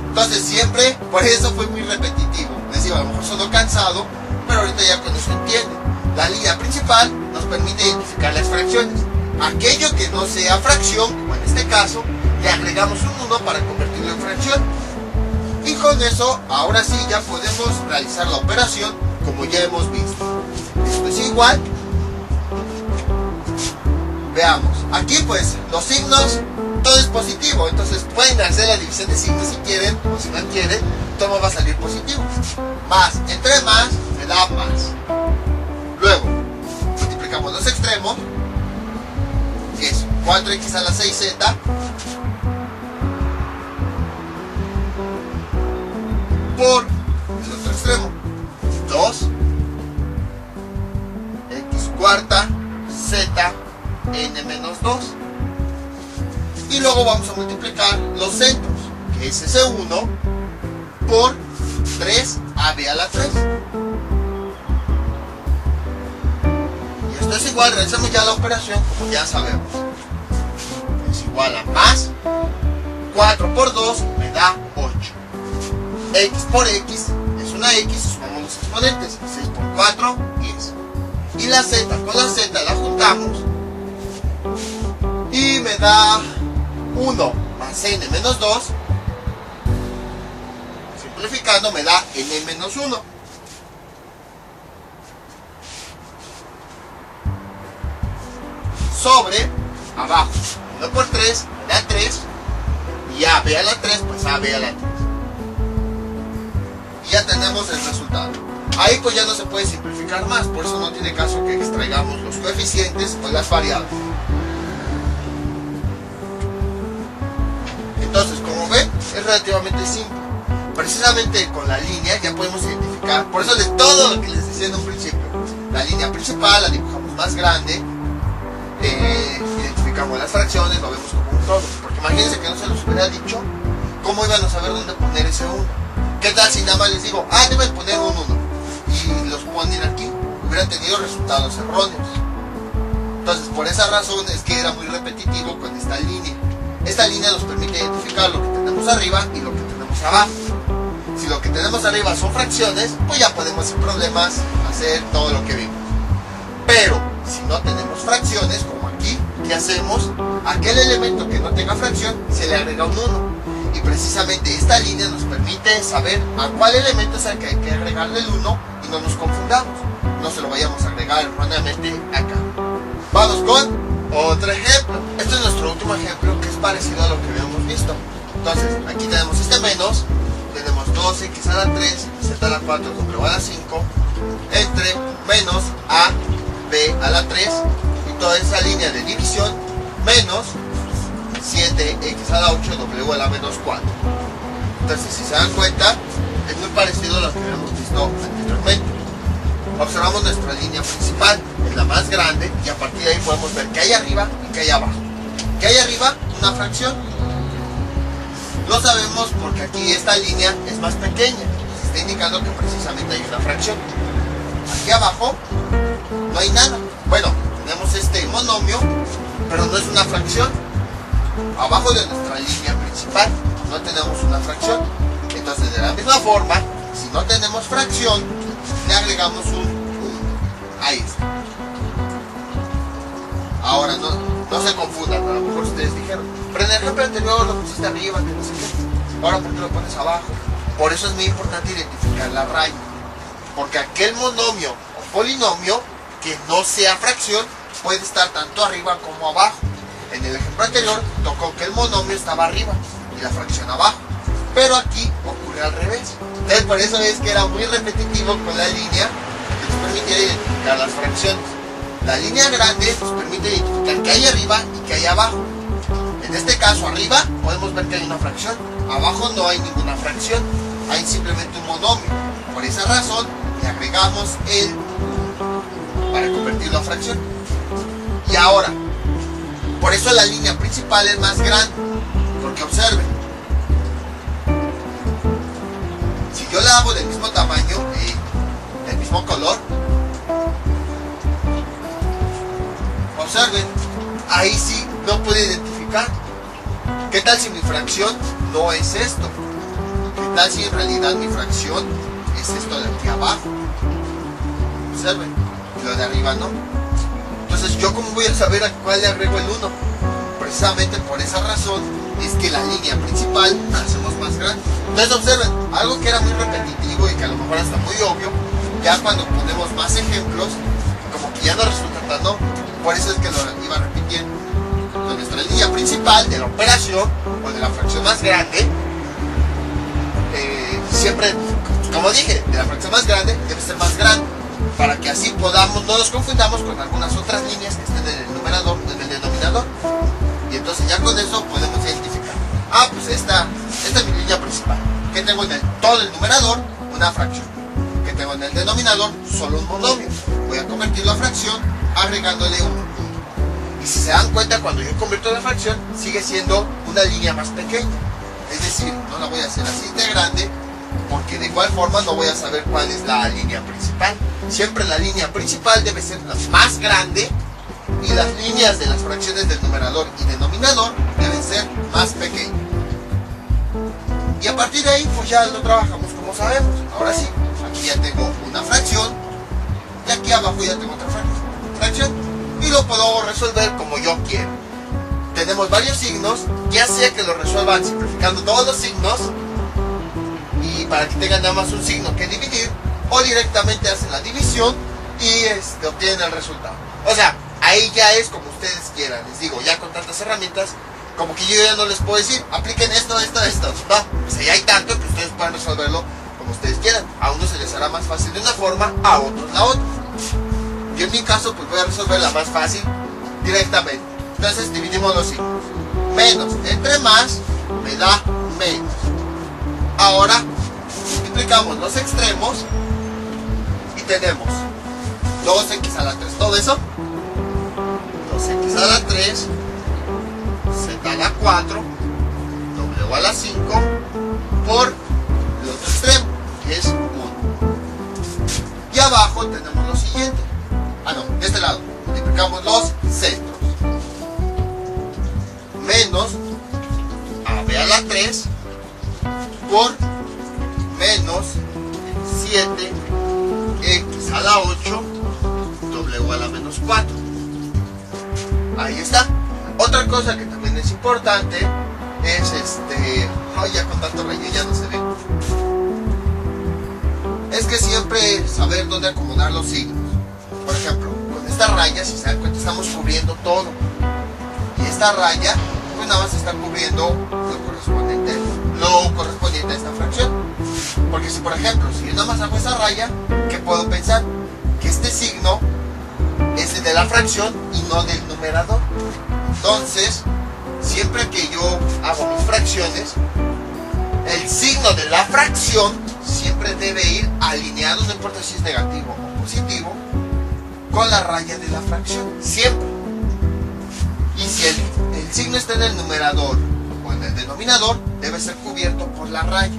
Speaker 1: Entonces siempre, por eso fue muy repetitivo. Les digo, a lo mejor sonó cansado, pero ahorita ya con eso entienden. La línea principal nos permite identificar las fracciones. Aquello que no sea fracción, como en este caso, le agregamos un 1 para convertirlo en fracción. Y con eso, ahora sí, ya podemos realizar la operación como ya hemos visto. Esto es igual. Veamos. Aquí pues los signos, todo es positivo. Entonces pueden hacer la división de signos si quieren o si no quieren. Todo va a salir positivo. Más, entre más, me da más. Luego, multiplicamos los extremos. Que es 4x a la 6z. Por el otro extremo. 2 x cuarta z n menos 2. Y luego vamos a multiplicar los centros, que es ese 1 por 3ab a la 3. Y esto es igual, realizamos ya la operación como ya sabemos. Es igual a más 4 por 2 me da 8. X por X es una X y sumamos los exponentes. 6 por 4, 10. Y la Z con la Z la juntamos y me da 1 más n menos 2. Simplificando me da n menos 1. Sobre abajo 1 por 3 me da 3. Y AB a la 3 pues AB a la 3. Y ya tenemos el resultado. Ahí pues ya no se puede simplificar más, por eso no tiene caso que extraigamos los coeficientes o las variables. Entonces, como ven, es relativamente simple. Precisamente con la línea ya podemos identificar, por eso de todo lo que les decía en un principio, la línea principal la dibujamos más grande, identificamos las fracciones, lo vemos como un todo. Porque imagínense que no se los hubiera dicho, ¿cómo iban a saber dónde poner ese 1? ¿Qué tal si nada más les digo, deben poner un 1 y los ponen aquí? Hubieran tenido resultados erróneos. Entonces, por esa razón es que era muy repetitivo con esta línea. Esta línea nos permite identificar lo que tenemos arriba y lo que tenemos abajo. Si lo que tenemos arriba son fracciones, pues ya podemos sin problemas hacer todo lo que vimos. Pero, si no tenemos fracciones, como aquí, ¿qué hacemos? Aquel elemento que no tenga fracción, se le agrega un 1. Y precisamente esta línea nos permite saber a cuál elemento es el que hay que agregarle el 1 y no nos confundamos. No se lo vayamos a agregar erróneamente acá. Vamos con otro ejemplo. Este es nuestro último ejemplo, que es parecido a lo que habíamos visto. Entonces, aquí tenemos este menos, tenemos 2x a la 3, z a la 4, w a la 5, entre menos a, b a la 3, y toda esa línea de división, menos 7x a la 8, w a la menos 4. Entonces, si se dan cuenta, es muy parecido a lo que habíamos visto anteriormente. Observamos nuestra línea principal, es la más grande, y a partir de ahí podemos ver qué hay arriba y qué hay abajo. ¿Qué hay arriba? Una fracción. Lo sabemos porque aquí esta línea es más pequeña, está indicando que precisamente hay una fracción. Aquí abajo no hay nada. Bueno, tenemos este monomio, pero no es una fracción. Abajo de nuestra línea principal no tenemos una fracción. Entonces, de la misma forma, si no tenemos fracción, le agregamos un 1. Ahí está. Ahora no se confundan, a lo mejor ustedes dijeron, pero en el ejemplo anterior lo pusiste arriba, que no sé qué. Ahora, ¿por qué lo pones abajo? Por eso es muy importante identificar la raya. Porque aquel monomio o polinomio que no sea fracción puede estar tanto arriba como abajo. En el ejemplo anterior tocó que el monomio estaba arriba y la fracción abajo. Pero aquí ocurre al revés. Entonces, por eso es que era muy repetitivo con la línea que nos permitía identificar las fracciones. La línea grande nos permite identificar qué hay arriba y qué hay abajo. En este caso, arriba podemos ver que hay una fracción. Abajo no hay ninguna fracción. Hay simplemente un monomio. Por esa razón, le agregamos el para convertirlo a fracción. Y ahora, por eso la línea principal es más grande. Porque observen, si yo la hago del mismo tamaño, del mismo color, observen, ahí sí no puedo identificar. ¿Qué tal si mi fracción no es esto? ¿Qué tal si en realidad mi fracción es esto de aquí abajo? Observen, y lo de arriba no. Entonces, ¿yo cómo voy a saber a cuál le agrego el 1? Precisamente por esa razón es que la línea principal la hacemos más grande. Entonces, observen, algo que era muy repetitivo y que a lo mejor está muy obvio, ya cuando ponemos más ejemplos, como que ya no resulta tan obvio. Por eso es que lo iba repitiendo. Entonces, nuestra línea principal de la operación o de la fracción más grande, siempre, como dije, de la fracción más grande debe ser más grande, para que así podamos, no nos confundamos con algunas otras líneas que estén en el numerador, en el denominador. Y entonces ya con eso podemos identificar. Pues esta es mi línea principal. Que tengo en todo el numerador una fracción. Que tengo en el denominador solo un monomio. Voy a convertirlo a fracción agregándole un punto. Y si se dan cuenta, cuando yo convierto la fracción, sigue siendo una línea más pequeña. Es decir, no la voy a hacer así de grande, porque de igual forma no voy a saber cuál es la línea principal. Siempre la línea principal debe ser la más grande y las líneas de las fracciones del numerador y denominador deben ser más pequeñas. Y a partir de ahí pues ya lo trabajamos como sabemos. Ahora sí, aquí ya tengo una fracción y aquí abajo ya tengo otra fracción y lo puedo resolver como yo quiero. Tenemos varios signos, ya sea que lo resuelvan simplificando todos los signos y para que tengan nada más un signo que dividir, o directamente hacen la división y obtienen el resultado. O sea, ahí ya es como ustedes quieran. Les digo, ya con tantas herramientas, como que yo ya no les puedo decir, apliquen esto. No, pues ya hay tanto que ustedes pueden resolverlo como ustedes quieran. A unos se les hará más fácil de una forma, a otros la otra. Yo en mi caso, pues voy a resolver la más fácil directamente. Entonces dividimos los signos. Menos entre más me da menos. Ahora multiplicamos los extremos y tenemos 2x a la 3. Todo eso, 2x a la 3, z a la 4, w a la 5 por el otro extremo, que es 1. Y abajo tenemos lo siguiente. De este lado multiplicamos los centros. Menos ab a la 3 por menos 7x a la 8 w a la menos 4. Ahí está. Otra cosa que también es importante es ya con tanto relleno ya no se ve, es que siempre saber dónde acomodar los signos. Por ejemplo, con esta raya, si se dan cuenta, estamos cubriendo todo, y esta raya pues nada más está cubriendo lo correspondiente a esta fracción. Porque si por ejemplo, si yo nada más hago esa raya, ¿qué puedo pensar? Que este signo es el de la fracción y no del numerador. Entonces, siempre que yo hago mis fracciones, el signo de la fracción siempre debe ir alineado, no importa si es negativo o positivo, con la raya de la fracción, siempre. Y si el signo está en el numerador o en el denominador, debe ser cubierto por la raya,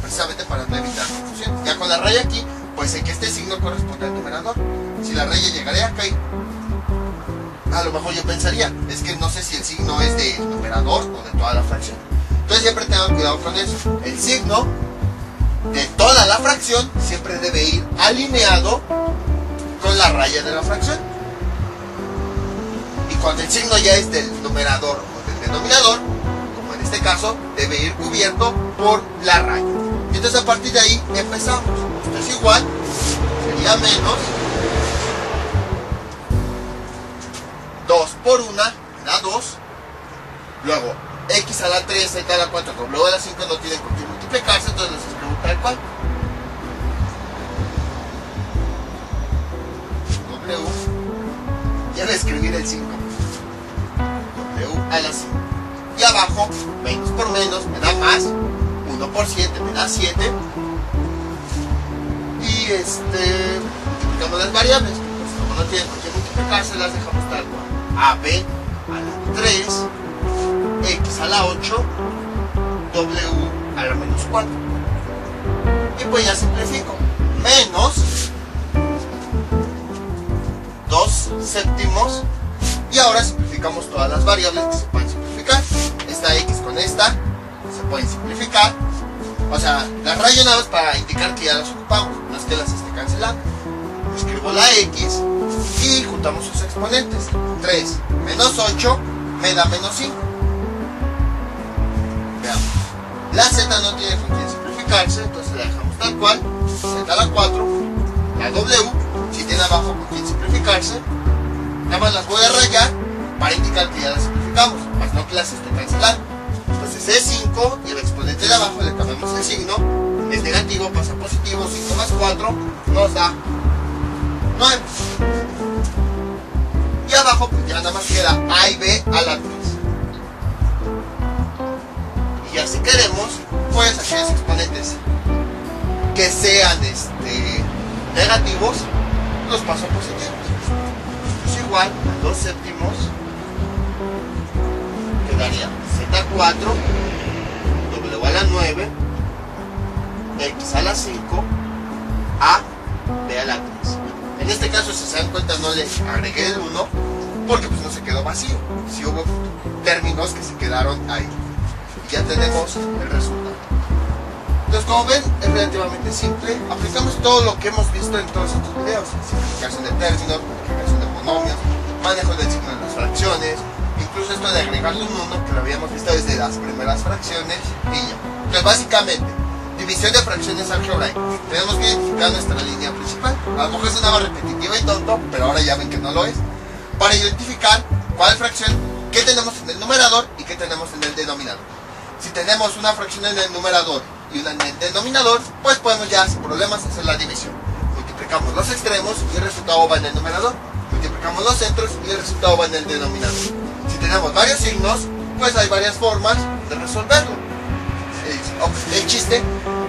Speaker 1: precisamente para no evitar confusión. Ya con la raya aquí, pues sé que este signo corresponde al numerador. Si la raya llegaría acá, a lo mejor yo pensaría, es que no sé si el signo es del numerador o de toda la fracción. Entonces siempre tengan cuidado con eso. El signo de toda la fracción siempre debe ir alineado con la raya de la fracción. Y cuando el signo ya es del numerador o del denominador, como en este caso, debe ir cubierto por la raya. Y entonces a partir de ahí empezamos. Esto es igual, sería menos 2 por 1 me da 2. Luego x a la 3, z a la 4, w a la 5 no tienen por qué multiplicarse, entonces les escribo tal cual. W, ya voy a escribir el 5. W a la 5. Y abajo, menos por menos me da más. 1 por 7 me da 7. Y multiplicamos las variables. Pues como no tienen por qué multiplicarse, las dejamos tal cual. AB a la 3, x a la 8, w a la menos 4. Y pues ya simplifico. Menos 2 séptimos Y ahora simplificamos todas las variables que se pueden simplificar. Esta x con esta se pueden simplificar. O sea, las rayo nada más para indicar que ya las ocupamos, no es que las esté cancelando. Escribo la x y juntamos sus exponentes. 3 menos 8 me da menos 5. Veamos. La z no tiene con quién simplificarse, entonces la dejamos tal cual. Z a la 4. La w, si tiene abajo con quién simplificarse, nada más las voy a rayar para indicar que ya las simplificamos, más no que las esté cancelando. Entonces es 5 y el exponente de abajo le cambiamos el signo, es negativo, pasa a positivo, 5 más 4 nos da 9. Y abajo pues ya nada más queda a y b a la 3. Y ya si queremos, pues aquellos exponentes que sean negativos, los paso a positivos. Es igual a 2 séptimos, quedaría z4, w a la 9, x a la 5, a b a la 3. En este caso, si se dan cuenta, no le agregué el 1 porque pues no se quedó vacío. Si hubo términos que se quedaron ahí. Y ya tenemos el resultado. Entonces, como ven, es relativamente simple. Aplicamos todo lo que hemos visto en todos estos videos: simplificación de términos, multiplicación de monomios, manejo del signo de las fracciones, incluso esto de agregarle un 1 que lo habíamos visto desde las primeras fracciones y ya. Entonces, básicamente, división de fracciones algebraicas. Tenemos que identificar nuestra línea principal. A lo mejor sonaba repetitivo y tonto, pero ahora ya ven que no lo es. Para identificar cuál fracción, qué tenemos en el numerador y qué tenemos en el denominador. Si tenemos una fracción en el numerador y una en el denominador, pues podemos ya sin problemas hacer la división. Multiplicamos los extremos y el resultado va en el numerador. Multiplicamos los centros y el resultado va en el denominador. Si tenemos varios signos, pues hay varias formas de resolverlo. El chiste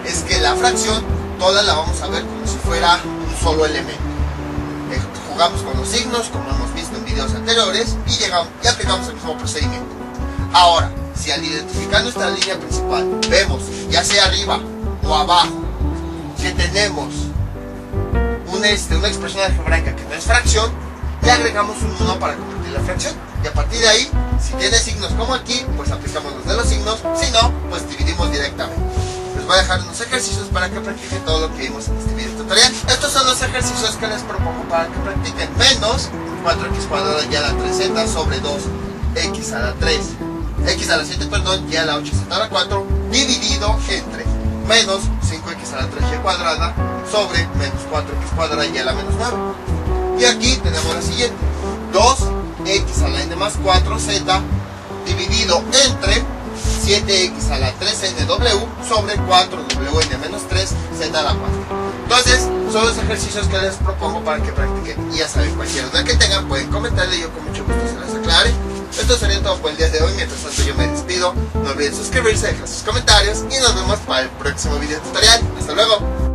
Speaker 1: es que la fracción toda la vamos a ver como si fuera un solo elemento. Jugamos con los signos, como hemos visto en videos anteriores, y aplicamos el mismo procedimiento. Ahora, si al identificar nuestra línea principal vemos, ya sea arriba o abajo, que tenemos una expresión algebraica que no es fracción, le agregamos un 1 para convertir la fracción. Y a partir de ahí, si tiene signos como aquí, pues aplicamos los de los signos. Si no, pues dividimos directamente. Les voy a dejar unos ejercicios para que practiquen todo lo que vimos en este video tutorial. Estos son los ejercicios que les propongo para que practiquen. Menos 4x cuadrado y a la 3z sobre 2x a la 3, x a la 7, perdón, y a la 8z a la 4, dividido entre menos 5x a la 3y cuadrada sobre menos 4x cuadrada y a la menos 9. Y aquí tenemos la siguiente: 2x a la n más 4z dividido entre 7x a la 3nw sobre 4wn menos 3z a la 4. Entonces, son los ejercicios que les propongo para que practiquen. Y ya saben, cualquier duda que tengan pueden comentarle, yo con mucho gusto se las aclare. Esto sería todo por el día de hoy. Mientras tanto, yo me despido. No olviden suscribirse, dejar sus comentarios y nos vemos para el próximo video tutorial. Hasta luego.